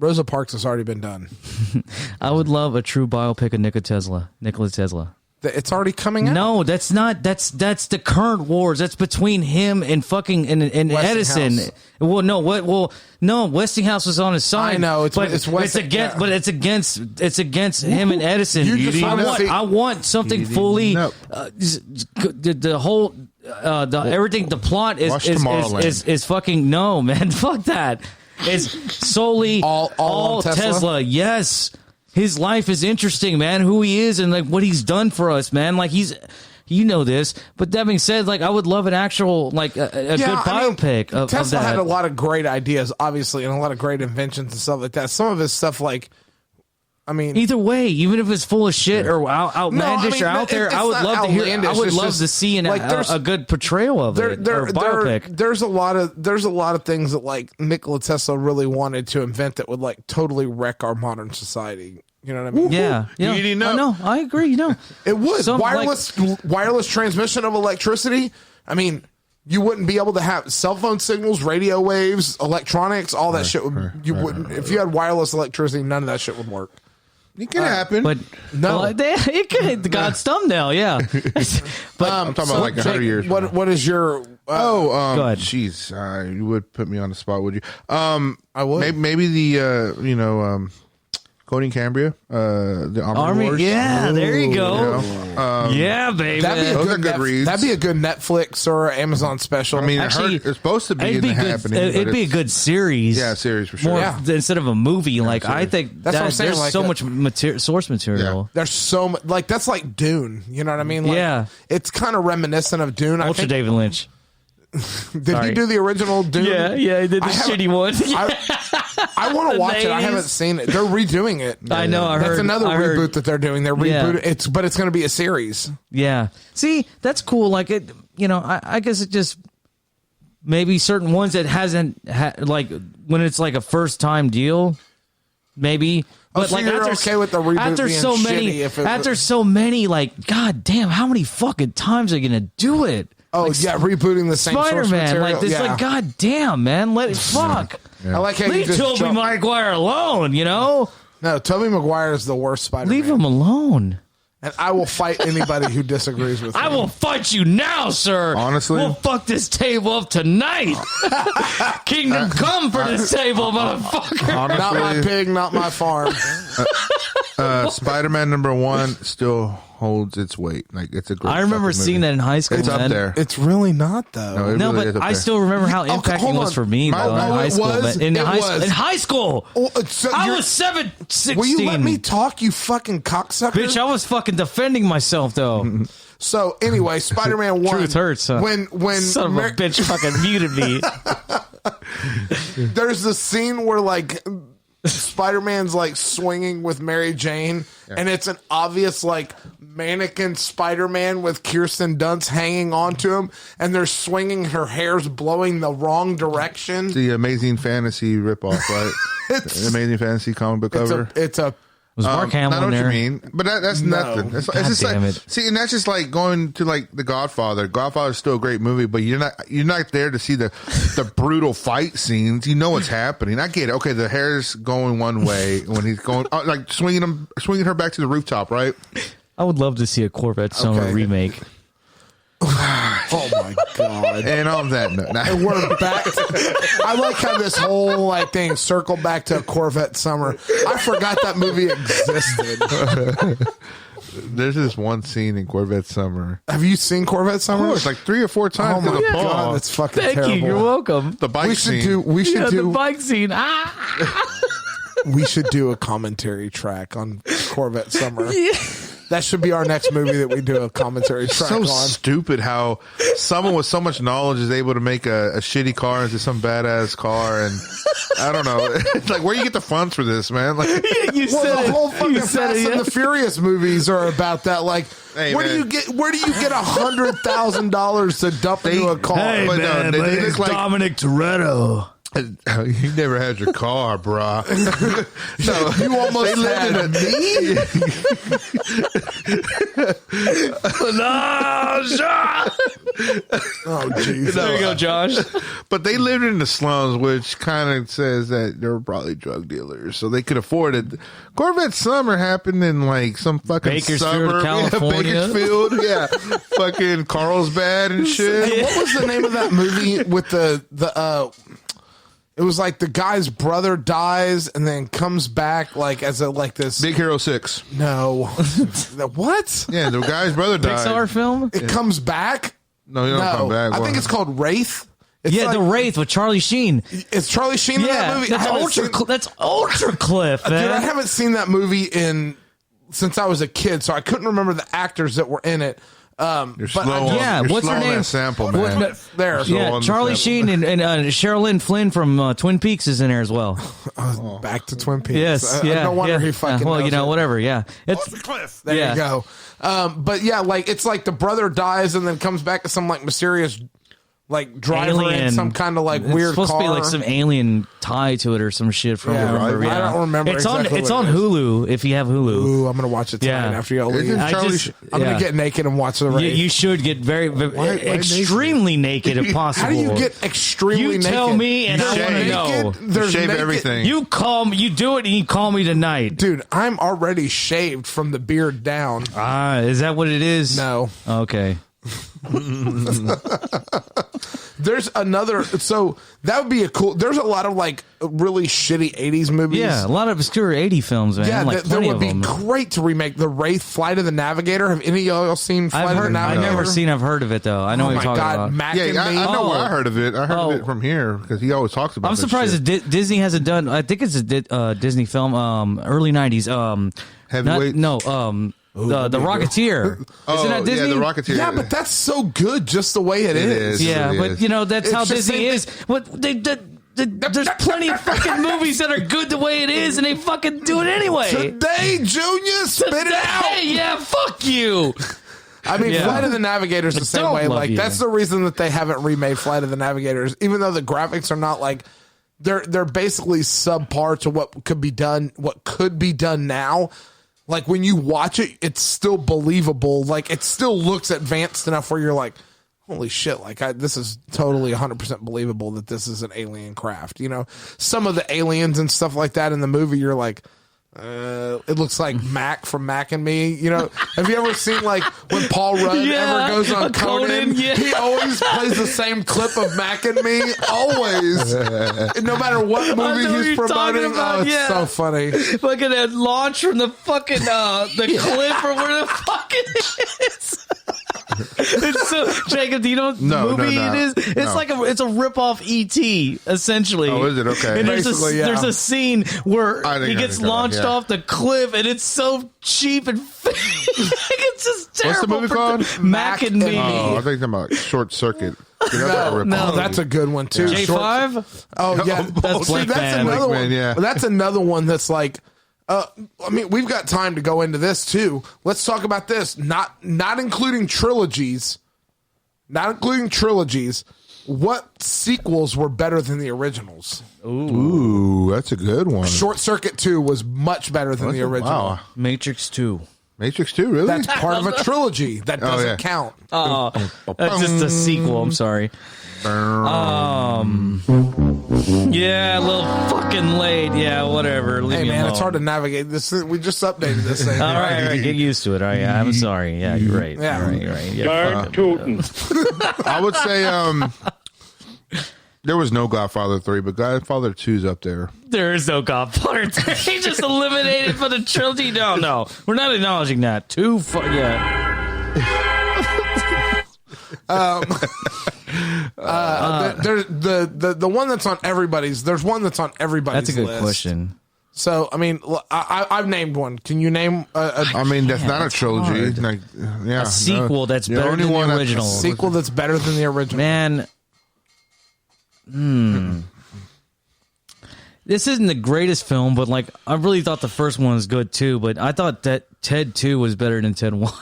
Rosa Parks has already been done. I would love a true biopic of Nikola Tesla. It's already coming out? No, that's not. That's the current wars. That's between him and fucking and Edison. Well, no. What? Well, no. Westinghouse was on his side. I know. It's against. But it's against him and Edison. I want something fully. The whole. Everything. The plot is fucking no, man. Fuck that. It's solely all Tesla. Yes, his life is interesting, man. Who he is and like what he's done for us, man. Like this. But that being said, like I would love an actual like a good biopic of Tesla that. had a lot of great ideas, obviously, and a lot of great inventions and stuff like that. Some of his stuff, like. I mean, either way, even if it's full of shit or outlandish or out there, I would love to hear. I would love to see a good portrayal of it or biopic. There's a lot of things that like Nikola Tesla really wanted to invent that would like totally wreck our modern society. You know what I mean? Yeah. No, I agree. It would. Wireless transmission of electricity. I mean, you wouldn't be able to have cell phone signals, radio waves, electronics, all that shit. Wouldn't. If you had wireless electricity, none of that shit would work. It can happen, but no, it could. God's thumbnail, yeah. But I'm talking about like 100 years. What is your? Go ahead. Jeez, you would put me on the spot, would you? I would. Maybe the Conan Cambria, the Army Wars. Yeah, there you go. Yeah, baby. That'd be a good Netflix or Amazon special. I mean, actually, it's supposed to be in the happening. It'd be a good series. Yeah, series for sure. Instead of a movie. Like I think that's what I'm saying. There's like so much source material. Yeah. There's so much. Like that's like Dune. You know what I mean? Like, it's kind of reminiscent of Dune. Ultra David Lynch. Did he do the original Dune? Yeah, he did the shitty one. I want to watch it. I haven't seen it. They're redoing it. I know. I heard. That's another reboot that they're doing. They're rebooting. But it's going to be a series. Yeah. See, that's cool. Like it. I guess it just maybe certain ones that hasn't like when it's like a first time deal. maybe. But so like you're after, okay with the reboot after being so shitty many, if it after so many, like, god damn, how many fucking times are you gonna do it? Oh like, yeah, rebooting the same source Spider-Man, material. like this, yeah. like, god damn, man, let it fuck. I like how you Leave just Tobey Maguire alone, you know. No, Tobey Maguire is the worst Spider-Man. Leave him alone. And I will fight anybody who disagrees with me. I will fight you now, sir. Honestly? We'll fuck this table up tonight. Kingdom come for this table, motherfucker. Honestly, Not my pig, not my farm. Spider-Man #1 still holds its weight. Like, it's a great. I remember fucking seeing movie. that in high school. It's up man. there. It's really not though. No, it No, really is but up I there. still remember how impacting hold was on. for me, though, in high it school. was. But in It high, was. in high school, Oh, so I you're- was 16. Will you let me talk, you fucking cocksucker? Bitch, I was fucking defending myself, though. So anyway, Spider-Man 1. Truth hurts, huh? When Son of a bitch fucking muted me. there's the scene where like Spider-Man's like swinging with Mary Jane, and it's an obvious like mannequin Spider-Man with Kirsten Dunst hanging onto him, and they're swinging. Her hair's blowing the wrong direction. The Amazing Fantasy ripoff, right? It's- Amazing Fantasy comic book cover. It's a Was Mark I Hamill know in what there? you mean, but that's No. nothing. It's God just damn like, it. see, and that's just like going to like The Godfather. Godfather's still a great movie, but you're not there to see the brutal fight scenes. You know what's happening. I get it. Okay, the hair's going one way when he's going like swinging her back to the rooftop, right? I would love to see a Corvette Summer Okay. remake. oh my god. And on that note, And we're back. I like how this whole like thing circled back to Corvette Summer. I forgot that movie existed. there's this one scene in Corvette Summer. Have you seen Corvette Of Summer? course, like 3 or 4 times. Oh my to the god, Paul. that's fucking Thank terrible. you. You're welcome. The bike We should scene. do. We should Yeah, the do. bike scene. Ah! We should do a commentary track on Corvette Summer. That should be our next movie that we do a commentary track So on. stupid how someone with so much knowledge is able to make a shitty car into some badass car, and I don't know. It's like, where you get the funds for this, man? Like, You Well, said the whole it. fucking You said Fast it. and Yeah. the Furious movies are about that. Like, Hey, where do man. you get $100,000 to dump into a car? Hey, but no, they look like Dominic Toretto. you never had your car, brah. No, You almost had me. Oh, jeez. There you go, Josh. But they lived in the slums, which kind of says that they were probably drug dealers, so they could afford it. Corvette Summer happened in like some fucking Bakersfield, suburb, California. Yeah, Bakersfield, yeah, fucking Carlsbad and shit. Hey, what was the name of that movie with the it was like the guy's brother dies and then comes back like as a like this Big Hero 6. no what Yeah, the guy's brother died. Pixar film? it comes back No, you don't no come back. I think it's called Wraith. It's Yeah, like- The Wraith with Charlie Sheen. It's Charlie Sheen in that Yeah, movie. that's I haven't ultra. seen- That's ultra cliff, Dude, I man. haven't seen that movie since I was a kid, so I couldn't remember the actors that were in it. You're But slow. I On, just- Yeah, you're what's slow her on name? that sample, What- man. no, there, So Yeah, on the Charlie sample. Sheen and Sherilyn Flynn from Twin Peaks is in there as well. back to Twin Peaks. Yes, yeah. No wonder yeah. he fucking. Well, knows you know, it. whatever. Yeah, it's There yeah. you go. But yeah, like it's like the brother dies and then comes back as some like mysterious like driver in Alien. some kind of like It's weird supposed car. to be like some alien tie to it or some shit from Yeah, whatever. right. Yeah. I don't remember It's exactly on. It's what on it is. Hulu if you have Hulu. Ooh, I'm gonna watch it tonight Yeah. after y'all Isn't leave. I Charlie just- Sh- I'm yeah. gonna get naked and watch the race. You should get very extremely naked if possible. How do you get extremely You naked? tell me, and You I want to shave. know. You There's shave naked- everything. You call me. You do it, and you call me tonight. Dude, I'm already shaved from the beard down. Is that what it is? No. Okay. There's another. So that would be a cool. There's a lot of like really shitty 80s movies. Yeah, a lot of obscure 80 films, man. Yeah, like that plenty would of be them. great to remake the Wraith, Flight of the Navigator. Have any of y'all seen Flight I've of the heard. I've Navigator? never seen. I've heard of it though. I know Oh what my you're talking god, about. Mac Yeah, and I me. know where Oh. I heard of it. I heard of it from here because he always talks about I'm this surprised shit. that Disney hasn't done. I think it's a Disney film, early '90s. Heavyweight? The Rocketeer. Oh, Isn't that Disney? yeah, the Rocketeer. Yeah, but that's so good just the way it It is. is. Yeah, It but is. you know that's It's how just Disney same is. What there's plenty of fucking movies that are good the way it is, and they fucking do it anyway. Today, Junior, spit it out. Hey, yeah, fuck you. I mean, Yeah. Flight of the Navigator's the same don't way. love Like you. that's the reason that they haven't remade Flight of the Navigators, even though the graphics are not like they're basically subpar to what could be done now. Like when you watch it, it's still believable. Like it still looks advanced enough where you're like, holy shit, like this is totally 100% believable that this is an alien craft. You know, some of the aliens and stuff like that in the movie, you're like, it looks like Mac from Mac and Me. You know, have you ever seen like when Paul Rudd ever goes on Conan? He always plays the same clip of Mac and Me, always. No matter what movie he's promoting. It's so funny. Fucking that launch from the fucking the clip or where the fuck it is. It's so, Jacob, do you know what movie it is? It's like it's a rip-off E.T. essentially. Oh, is it? Okay. And there's a scene where he gets launched off the cliff, and it's so cheap and fake. It's just terrible. What's the movie called? Mac and Me. Oh, I think about Short Circuit. No, that's a good one too. J5? Oh yeah, that's another one. Yeah. That's another one that's like. I mean, we've got time to go into this too. Let's talk about this. Not including trilogies. Not including trilogies. What sequels were better than the originals? Ooh, that's a good one. Short Circuit 2 was much better than the original. Wow. Matrix 2. Matrix 2, really? That's part of a trilogy. That doesn't count. Oh, that's just a sequel. I'm sorry. Yeah, a little fucking late. Yeah, whatever. Leave me alone. It's hard to navigate this. We just updated this thing. all right, get used to it. All right, yeah, I'm sorry. Yeah, you're right. Yeah. You're right. Yeah, Darn tootin'. I would say there was no Godfather 3, but Godfather 2's up there. there is no Godfather 3. He just eliminated for the trilogy. No, we're not acknowledging that. The one that's on everybody's. There's one that's on everybody's. That's a good list. question. So I mean, I've named one. Can you name? I mean, that's not a trilogy. Like, a sequel that's better than the original. A sequel that's better than the original. Man, this isn't the greatest film, but like I really thought the first one was good too. But I thought that Ted 2 was better than Ted 1.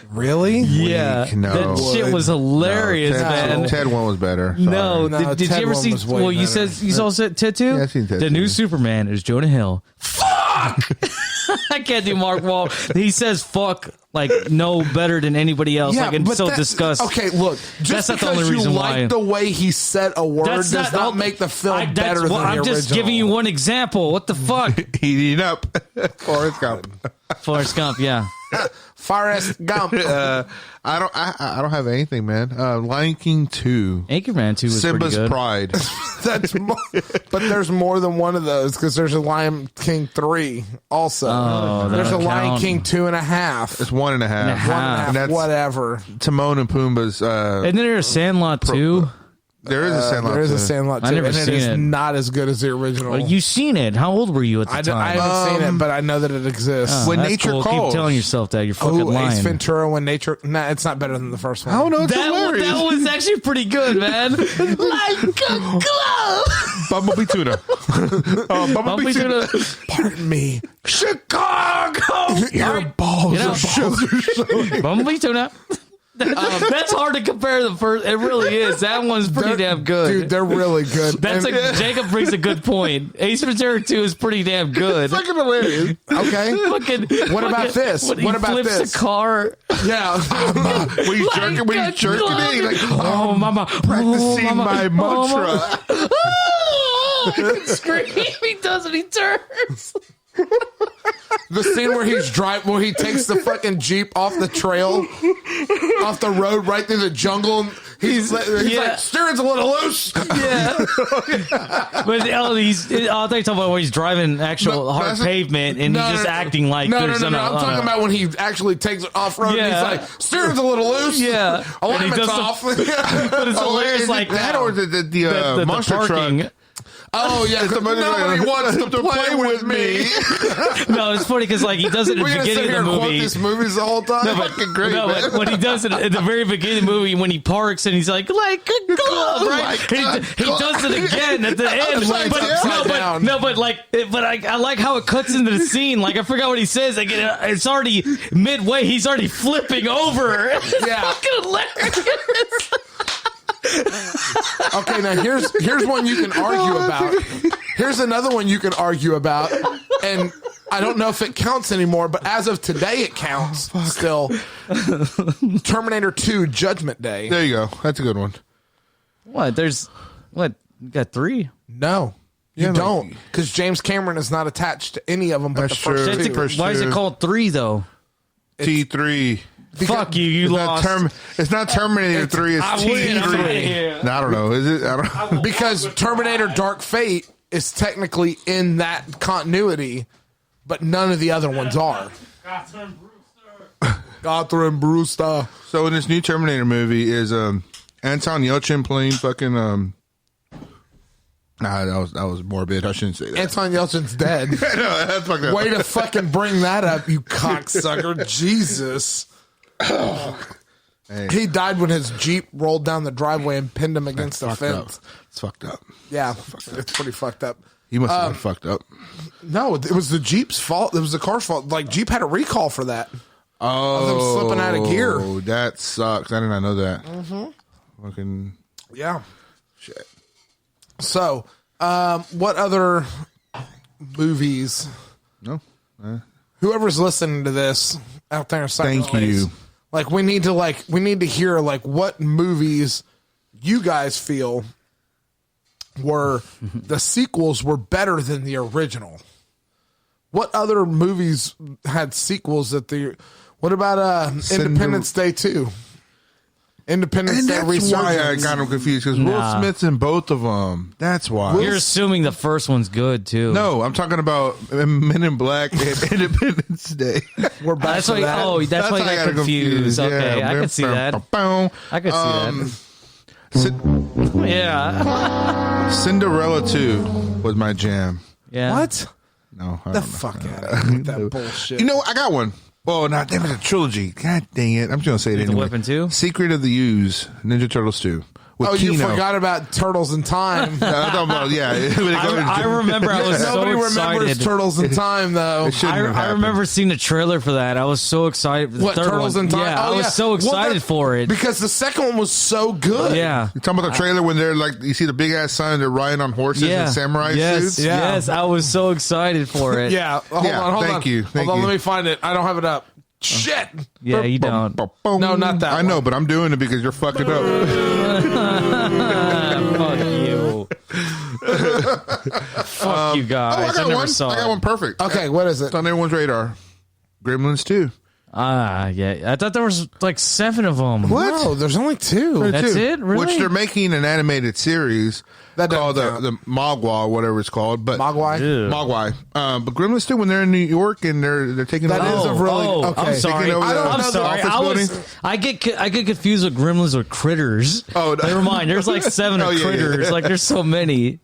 Really? Yeah, that shit was hilarious, man. Ted 1 was better. Sorry. No, did you ever see? Well, you said you saw Ted 2. Yeah, I've seen Ted 2. The new Superman is Jonah Hill. Fuck! I can't do Mark Wahlberg. He says fuck like no better than anybody else. Yeah, like and so disgust. Okay, look, just that's because not the only reason you why. like the way he said a word does not make the film better than the original. I'm just giving you one example. What the fuck? Heating up. Forrest Gump. Forrest Gump, yeah. Forrest Gump. I don't have anything, man. Lion King 2. Anchorman 2 was Simba's pretty good. Pride. But there's more than one of those because there's a Lion King 3 also. Oh, there's a Lion count. King 2.5. It's 1.5. 1.5. And that's whatever. Timon and Pumbaa's. Isn't there a Sandlot 2? There is a Sandlot. There is a Sandlot 2. I never and seen it is it. not as good as the original. Well, you seen it. How old were you at the time? I haven't seen it, but I know that it exists. When That's nature cool. calls. Keep telling yourself that. You're fucking lying. Ace Ventura, When Nature... Nah, it's not better than the first one. I don't know. It's hilarious. That was actually pretty good, man. Like a glove. Bumblebee Tuna. Bumblebee Tuna. Pardon me. Chicago! Your balls are sugar. Bumblebee Tuna. That's hard to compare the first. It really is. That one's pretty damn good. Dude, they're really good. Jacob brings a good point. Ace Ventura 2 is pretty damn good. Fucking hilarious. Okay. What about this? When What he about flips this? the car. Yeah. When he's jerking it, he's like, Oh, mama. practicing my mantra. I can scream. He does and he turns. The scene where where he takes the fucking Jeep off the trail, off the road, right through the jungle. He's like, steering's a little loose. Yeah. But I thought you were talking about when he's driving actual hard pavement and he's just acting like there's no. I'm talking about when he actually takes it off road. Yeah. And he's like, steering's a little loose. Yeah. Alignment's off. But it's hilarious Is like it that or the monster parking. truck? Oh yeah, nobody wants to play with me. No, it's funny because like he does it at the We're gonna sit beginning here of the and quote movie. these movies the whole time. No, but, but when he does it at the very beginning of the movie, when he parks and he's like a glove, right? He does it again at the end. But I like how it cuts into the scene. Like I forgot what he says. Like it's already midway. He's already flipping over. It's fucking hilarious. Okay, now here's one you can argue about. Here's another one you can argue about, and I don't know if it counts anymore, but as of today, it counts still. Terminator 2: Judgment Day. There you go. That's a good one. What? You got 3? No, you don't, because James Cameron is not attached to any of them but the first true. two. Why is it called 3 though? T3. Fuck you! You lost. It's not Terminator 3. It's T3. I don't know. Is it? I don't know. Because Terminator Dark Fate is technically in that continuity, but none of the other ones are. Catherine Brewster. So in this new Terminator movie is Anton Yelchin playing fucking that was morbid. I shouldn't say that. Anton Yelchin's dead. No, that's fucked up. Way to fucking bring that up, you cocksucker. Jesus. Hey. He died when his Jeep rolled down the driveway and pinned him against the fence. It's fucked up. Yeah, it's pretty fucked up. He must have been fucked up. No, it was the Jeep's fault. It was the car's fault. Like, Jeep had a recall for that. Oh, them slipping out of gear. That sucks. I did not know that. Mm-hmm. Fucking Yeah. shit. So, what other movies? No. Whoever's listening to this out there, Thank you. Like, we need to hear like what movies you guys feel were the sequels were better than the original. What other movies had sequels that the? What about Independence Day 2? Independence Day That's why I Resurgence. got him confused because Will Smith's in both of them. That's why. You're assuming the first one's good too. No, I'm talking about Men in Black and Independence Day. We're back That's to why. that. Oh, that's why I got confused. Okay, I can see that. I could see that. Yeah. Cinderella 2 was my jam. Yeah. What? No, I The don't know. fuck out of here with that bullshit. You know, I got one. Oh, no, that was a trilogy. God dang it. I'm just going to say it The anyway. Weapon 2? Secret of the Ooze, Ninja Turtles 2. With Oh, you Kino. forgot about Turtles in Time. No, I'm talking about, yeah. I remember I was so Nobody remembers excited. Turtles in Time, though. It shouldn't have I happened. remember seeing the trailer for that. I was so excited. For the What, third Turtles one. in Time? Yeah, Oh, I was so Well, excited that- for it. Because the second one was so good. Yeah. You're talking about the trailer when they're like, you see the big ass sign, they're riding on horses Yeah. in samurai yes, suits? Yeah. Yes, I was so excited for it. Yeah. Hold Yeah, on, hold thank on. you, Hold thank on, you. let me find it. I don't have it up. Shit. Yeah, you don't. No, not that I one. know, but I'm doing it because you're fucking up. Fuck you. Fuck you I guys. I got never one. saw I got it. one perfect. Okay, what is it? It's on everyone's radar. Gremlins 2. Yeah. I thought there was like 7 of them. What? No, there's only 2. That's Two. it? Really? Which they're making an animated series That doesn't called count. the Mogwai, whatever it's called. But Mogwai? Ew. Mogwai. But Gremlins 2, when they're in New York and they're taking That over. is a really okay. I'm sorry. Taking over the I'm office sorry. building? I get confused with gremlins with critters. Oh, no. Never mind. There's like 7 Oh, of yeah, critters. yeah. Like there's so many.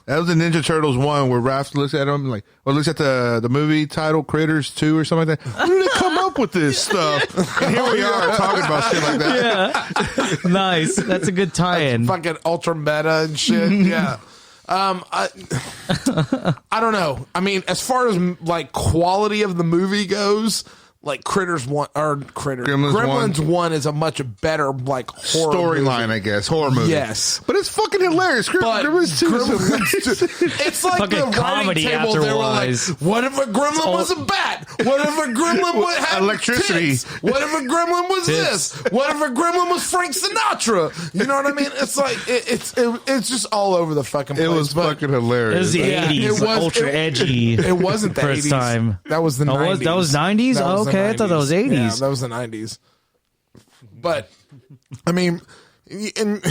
That was the Ninja Turtles 1 where Raph looks at him like, or looks at the movie title Critters 2 or something like that. Where did they come up with this stuff? And here we are talking about shit like that. Yeah. Nice. That's a good tie-in. Fucking ultra meta and shit. Yeah. I don't know. I mean, as far as like quality of the movie goes, like Gremlins 1 is a much better like horror Storyline, movie. I guess. Horror movie. Yes. But it's fucking hilarious. But Gremlins 2 is Gremlins 2 it's like Fucking the writing comedy table. They were like, afterwards. what if a gremlin was a bat? What if a gremlin had Electricity. tits? What if a gremlin was this? What if a gremlin was Frank Sinatra? You know what I mean? It's like it's just all over the fucking place. It was but fucking It was hilarious. the Yeah, 80s. it was- ultra edgy. It wasn't the First 80s. time. That was the 90s. That was 90s? That was the Okay, I thought that was 80s. Yeah, that was the 90s. But I mean, and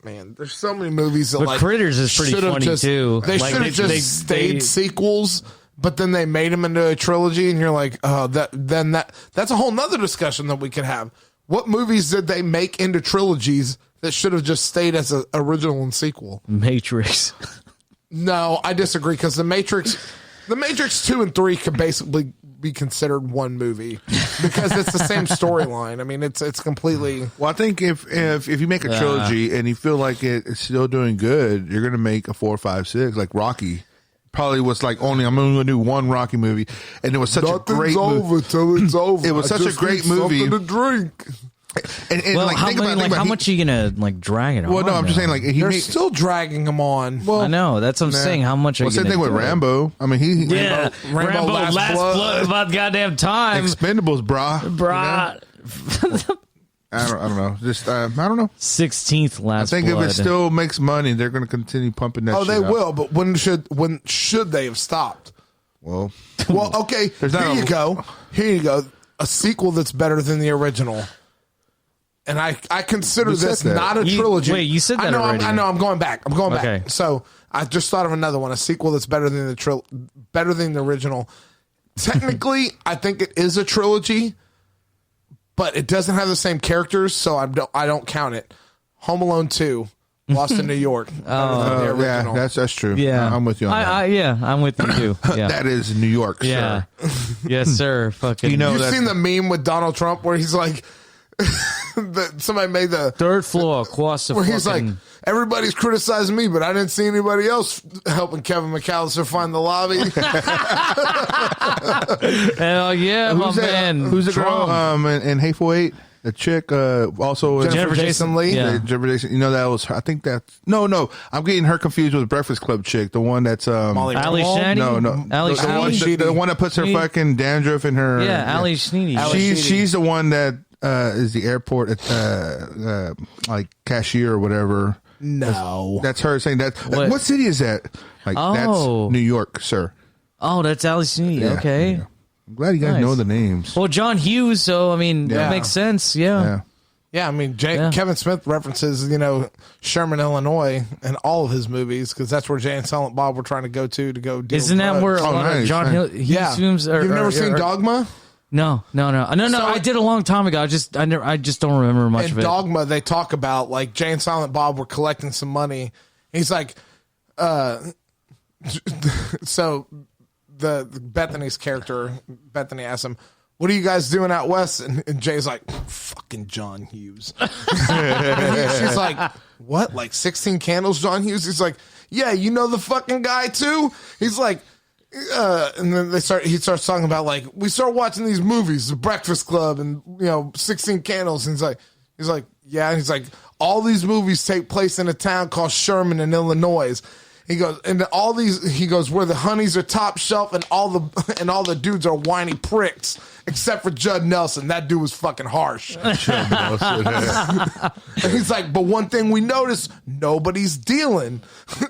man, there's so many movies that But like Critters is pretty should've funny, just, too. They Like, should have they- just stayed sequels, but then they made them into a trilogy, and you're like, oh, that's a whole nother discussion that we could have. What movies did they make into trilogies that should have just stayed as an original and sequel? Matrix. No, I disagree because the Matrix 2 and 3 could basically be considered one movie because it's the same storyline. I mean, it's completely. Well, I think if you make a trilogy and you feel like it's still doing good, you're gonna make a 4, 5, 6 like Rocky. Probably was like I'm only gonna do one Rocky movie, and it was such a great movie. till it's over. It was such a great movie. Something to drink. And Well, like, how, think about how much are you gonna like drag it on? Well, no, I'm just saying like They're still dragging him on. Well, I know. That's what I'm saying. How much are you same gonna thing with do? Rambo. I mean, he Yeah, Rambo Last Blood about goddamn time, Expendables, brah. brah. I don't know. Just I don't know. 16th Last I think Blood. if it still makes money, they're going to continue pumping that. Oh, shit they out. will. But when should they have stopped? Well, Okay. Here you go. Here you go. A sequel that's better than the original. And I consider this not a trilogy. Wait, you said that already. I know. I'm going back. Okay. So I just thought of another one. A sequel that's better than the original. Technically, I think it is a trilogy, but it doesn't have the same characters, so I don't count it. Home Alone 2, Lost in New York. yeah, that's true. Yeah, I'm with you on that. yeah, I'm with you too. Yeah. That is New York, Yeah. sir. Yes, sir. Fucking. You've seen the meme with Donald Trump where he's like, somebody made the third floor across the where he's like, fucking. everybody's criticizing me, but I didn't see anybody else helping Kevin McAllister find the lobby. Hell yeah, my man. Who's the girl? In Hateful Eight, the chick, also Jennifer Jason Leigh. Yeah. Jennifer Jason. You know that was. I think that's no. I'm getting her confused with the Breakfast Club chick, the one that's Molly Ali Ringwald? Shandy? No. Ali The one that puts her fucking dandruff in her. Yeah, Ali Sneedy. She's the one that is the airport like cashier or whatever. No, That's her saying that. What? What city is that? Like that's New York, sir. Oh, that's Ali Sneedy. Yeah, Okay. yeah. I'm glad you guys Nice. know the names. Well, John Hughes, so I mean, Yeah. that makes sense. Yeah. Yeah. I mean, Yeah. Kevin Smith references, Sherman, Illinois, in all of his movies because that's where Jay and Silent Bob were trying to go deal Isn't with that where a drugs. lot of nice, John nice. Hughes films are? You've never seen Dogma? No. I did a long time ago. I just don't remember much In of it. Dogma, they talk about like Jay and Silent Bob were collecting some money. He's like, so the Bethany's character, Bethany asks him, "What are you guys doing out west?" And Jay's like, "Fucking John Hughes." She's like, "What? Like 16 Candles, John Hughes?" He's like, "Yeah, you know the fucking guy too." He's like, and then he starts talking about like, we start watching these movies, The Breakfast Club and 16 Candles. And he's like, yeah. And he's like, all these movies take place in a town called Sherman in Illinois. He goes, and he goes, where the honeys are top shelf and all the dudes are whiny pricks, except for Judd Nelson. That dude was fucking harsh. And he's like, but one thing we noticed, nobody's dealing.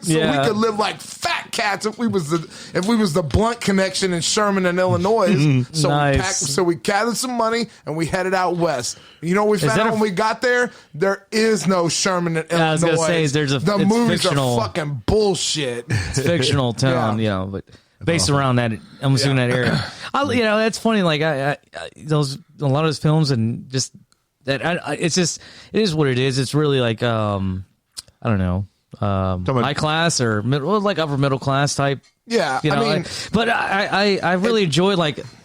So we could live like fat cats if we was the Blunt connection in Sherman and Illinois. So Nice. we gathered some money and we headed out west. You know what we found out when we got there? There is no Sherman in Illinois. I was gonna say, the it's movies fictional. are fucking bullshit. It's fictional town, but based around that, I'm assuming that area. That's funny. Like a lot of those films and just that. It is what it is. It's really like I don't know, high class or like upper middle class type. Yeah, but I really enjoy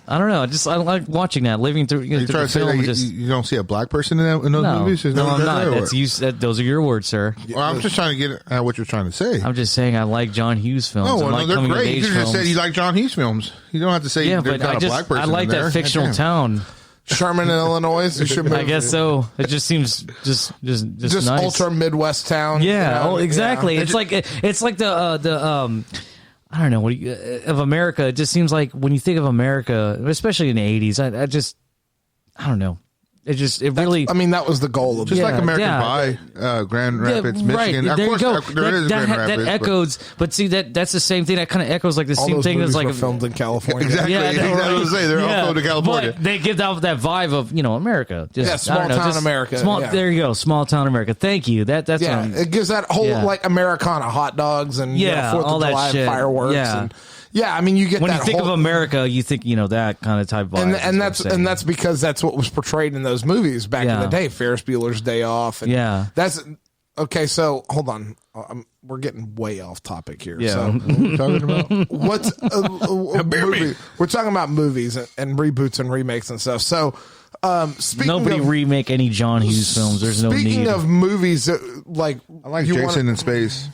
I don't know. I like watching that, living through. You trying to say that you don't see a black person in those movies? No, I'm not. Those are your words, sir. Well, I'm just trying to get at what you're trying to say. I'm just saying I like John Hughes films. Oh, I like they're coming of great. age You could have just films. said you like John Hughes films. You don't have to say there's not a black person. I like in there. that fictional Damn. town. Sherman, Illinois. You should I guess so. It just seems just nice. ultra Midwest town. Yeah, exactly. Yeah. It's like the I don't know what of America. It just seems like when you think of America, especially in the 80s, I don't know. It really. I mean, that was the goal of Just it. like American Pie, Grand Rapids, Michigan. Right. Of There course, you go. there is Grand Rapids. That echoes, but see that's the same thing. That kind of echoes like the All same those thing as movies like were filmed in California. Exactly. Yeah, Exactly what I was saying. They're all filmed in California. But they give off that vibe of Yeah, America. small town America. Small. Yeah. There you go. Small town America. Thank you. That's what Yeah, I'm, it gives that whole like Americana hot dogs and 4th all of that July shit. fireworks. Yeah. And, I mean, you get when that you think whole, of America, you think that kind of type vibe. and that's because that's what was portrayed in those movies back in the day. Ferris Bueller's Day Off. And that's okay. So hold on. we're getting way off topic here. Yeah. So, What are we talking about? what's a movie? We're talking about movies and reboots and remakes and stuff. So, speaking Nobody of, remake any John Hughes films. There's no speaking need. of movies, like I like you Jason wanna- in space.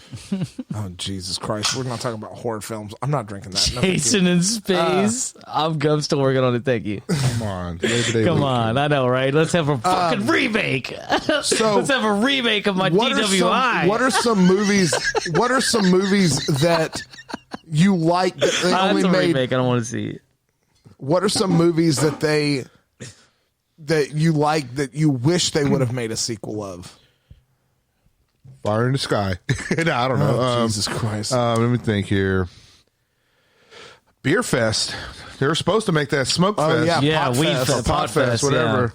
Oh Jesus Christ! We're not talking about horror films. I'm not drinking that. No, thank you. Jason in Space. I'm still working on it. Thank you. Come on. Come on. I know, right? Let's have a fucking remake. So Let's have a remake of my DWI. What are some movies? What are some movies that you like that they That's only a made? remake. I don't want to see it. What are some movies that you like that you wish they would have made a sequel of? Fire in the Sky. No, I don't know. Oh, Jesus Christ! Let me think here. Beer Fest. They were supposed to make that Smoke Fest. Oh, yeah. Yeah, Pot Weed Fest. Fest, Pot Fest, whatever.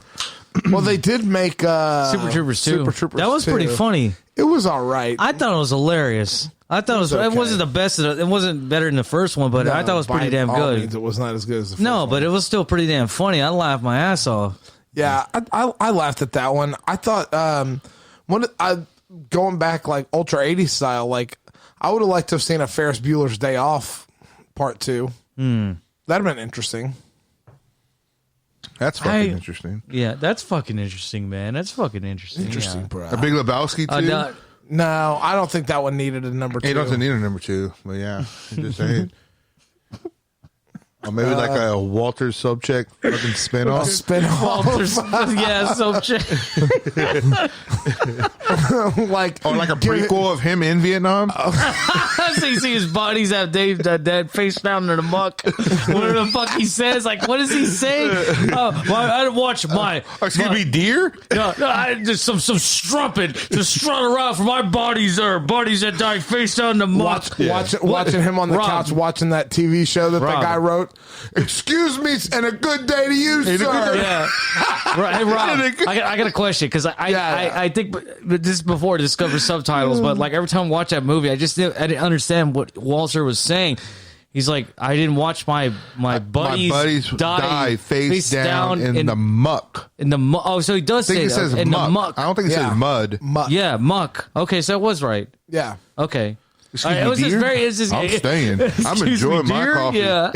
Well, they did make Super Troopers 2. Super Troopers That was 2. pretty funny. It was all right. I thought it was hilarious. I thought it okay. wasn't the best. It wasn't better than the first one, but I thought it was pretty By damn all good. means, it was not as good as the first No, one. but it was still pretty damn funny. I laughed my ass off. Yeah, I laughed at that one. I thought going back like Ultra 80s style, like I would have liked to have seen a Ferris Bueller's Day Off Part 2. That'd have been interesting. That's fucking interesting. Yeah, that's fucking interesting, man. That's fucking interesting. Interesting, yeah. bro. A Big Lebowski too. No, I don't think that one needed a number 2. He doesn't need a number 2, but yeah, I'm just saying. Or maybe like a Walter Sobchak fucking spinoff. Spin-off. Yeah, so like, Or like a prequel of him in Vietnam. so you see his bodies have Dave that face down in the muck. What the fuck he says? Like, what does he say? Oh, well, I didn't watch my. Excuse me, deer? No, I just some strumpet to strut around for my bodies that die face down in the muck. watching him on the Rob. couch watching that TV show that Rob. the guy wrote. Excuse me, and a good day to you, sir. Yeah. Right, hey, Rob, I got a question because I think but this is before I discovered subtitles, but like every time I watch that movie, I didn't understand what Walter was saying. He's like, I didn't watch my buddies die face down in the muck. in the muck. Oh, so he does I think say it says that, in muck. the muck. I don't think it says mud. Muck. Yeah, muck. Okay, so it was right. Yeah. Okay. Excuse me, it was just dear? very. It's just, I'm staying. I'm Excuse me, enjoying my dear? coffee. Yeah.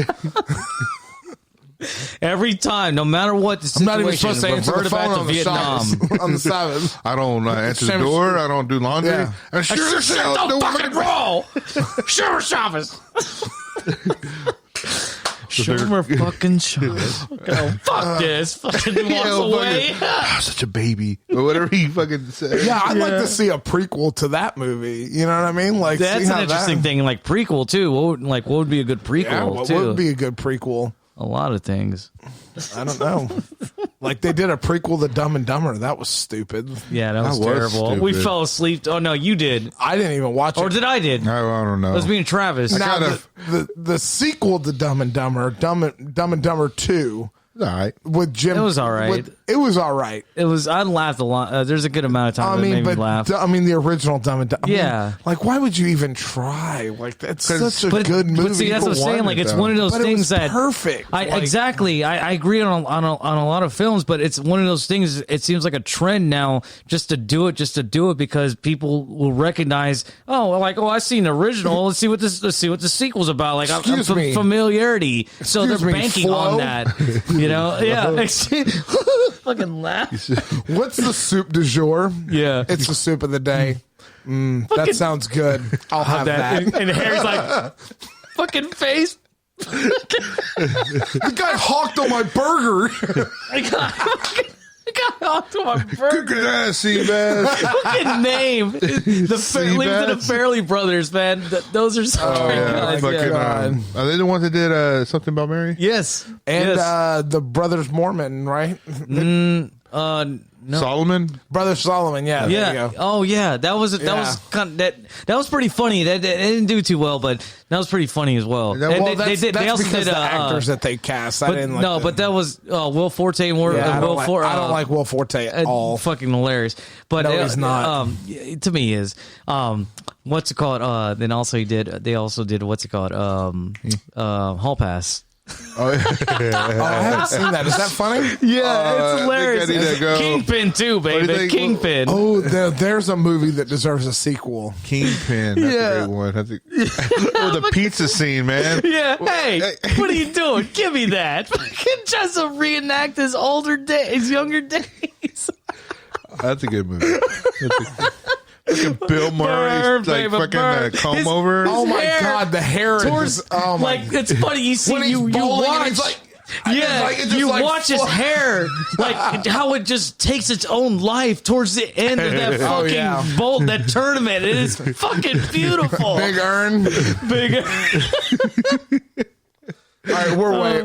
Every time, no matter what the I'm not even situation, supposed to answer revert the it back phone to on the Vietnam. Sabbath. On the Sabbath. I don't answer the Same as- door. I don't do laundry. Yeah. I sure as hell Don't don't fucking roll. Sure, Shabbos. Sure, fucking Shabbos. Oh, fuck this. Fucking walks away. Such a baby. Or whatever he fucking said. Yeah, I'd like to see a prequel to that movie. You know what I mean? Like, That's see an how interesting thing. Like prequel too. What would be a good prequel Yeah, what too? would be a good prequel? A lot of things. I don't know. Like they did a prequel to Dumb and Dumber. That was stupid. Yeah, that was was terrible. We stupid. fell asleep. Oh no, you did, I didn't even watch it. or did I? Did I don't know. it was me and Travis? Now, kind the sequel to Dumb and Dumber, Dumb and Dumber 2, All right. with Jim. It was all right. It was all right. It was. I laughed a lot. There's a good amount of time that made me laugh. The original Dumb and Dumber. Yeah. Like, why would you even try? Like, that's such a But- good movie. But see, that's what I'm People saying. want Like, it, it's though. one of those But it things was that perfect. Like- exactly. I agree on a lot of films, but it's one of those things. It seems like a trend now, just to do it because people will recognize. Oh, well, I've seen the original. Let's see what the sequel's about. Like, Excuse me. familiarity. So Excuse they're me, banking Flo? on that. You know? Yeah. Fucking laugh. What's the soup du jour? Yeah. It's the soup of the day. That sounds good. I'll have that. And Harry's like, fucking face. The guy hawked on my burger. I got onto my burger. Good ass, Seabass. Fucking name. Leave it to the Fairley Brothers, man. Those are so good. Fucking, God. are they the ones that did something about Mary? Yes. And yes. the Brothers Mormon, right? No. Solomon? Brother Solomon, yeah. There Yeah. you go. Oh, yeah. That was pretty funny. That it didn't do too well, but that was pretty funny as well. Well, And That's also because did the actors that they cast. I didn't like no, them. but that was Will Forte and Yeah, I Will Forte. I don't like Will Forte at all. Fucking hilarious. But No, he's not. To me, he is. What's it called? Then also they also did what's it called? Hall Pass. Oh, Oh, I haven't seen that. Is that funny? Yeah, it's hilarious. I think I need to go. Kingpin too, do you baby. think? Kingpin. Oh, there's a movie that deserves a sequel. Kingpin. That's a great one. That's or the pizza scene, man. Yeah. Hey, what are you doing? Give me that. Just to reenact his younger days. That's a good movie. Fucking Bill Murray, like fucking comb over. Oh my hair God, the hair towards, is. Oh my. like it's funny. You see, When he's you bowling and watch. he's like, Yeah, like, it just you like watch his hair, like how it just takes its own life towards the end of that Oh, fucking yeah. bolt, that tournament. It is fucking beautiful. Big Earn. Big. All right,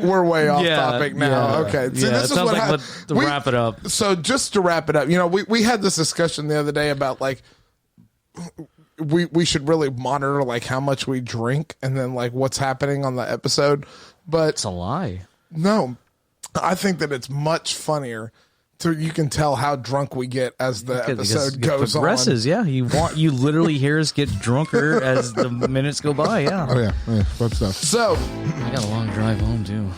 we're way off Yeah, topic now. yeah. Okay, so Yeah, this it is sounds what like to wrap it up. So just to wrap it up, we had this discussion the other day about like we should really monitor like how much we drink and then like what's happening on the episode. But It's a lie. no, I think that it's much funnier. You can tell how drunk we get as the episode goes progresses, yeah. You literally hear us get drunker as the minutes go by, yeah. Oh yeah, fun stuff. So I got a long drive home too.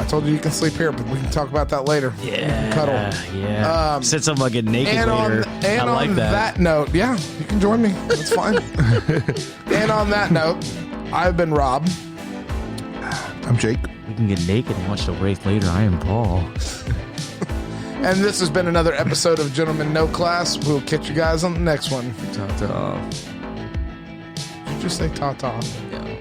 I told you can sleep here, but we can talk about that later. Yeah, Cuddle. Yeah. Said something about getting naked And later. I like on that note, yeah, you can join me. That's fine. And on that note, I've been Rob. I'm Jake. We can get naked and watch the Wraith later. I am Paul. And this has been another episode of Gentlemen No Class. We'll catch you guys on the next one. Ta-ta. Did you just say ta-ta? Yeah.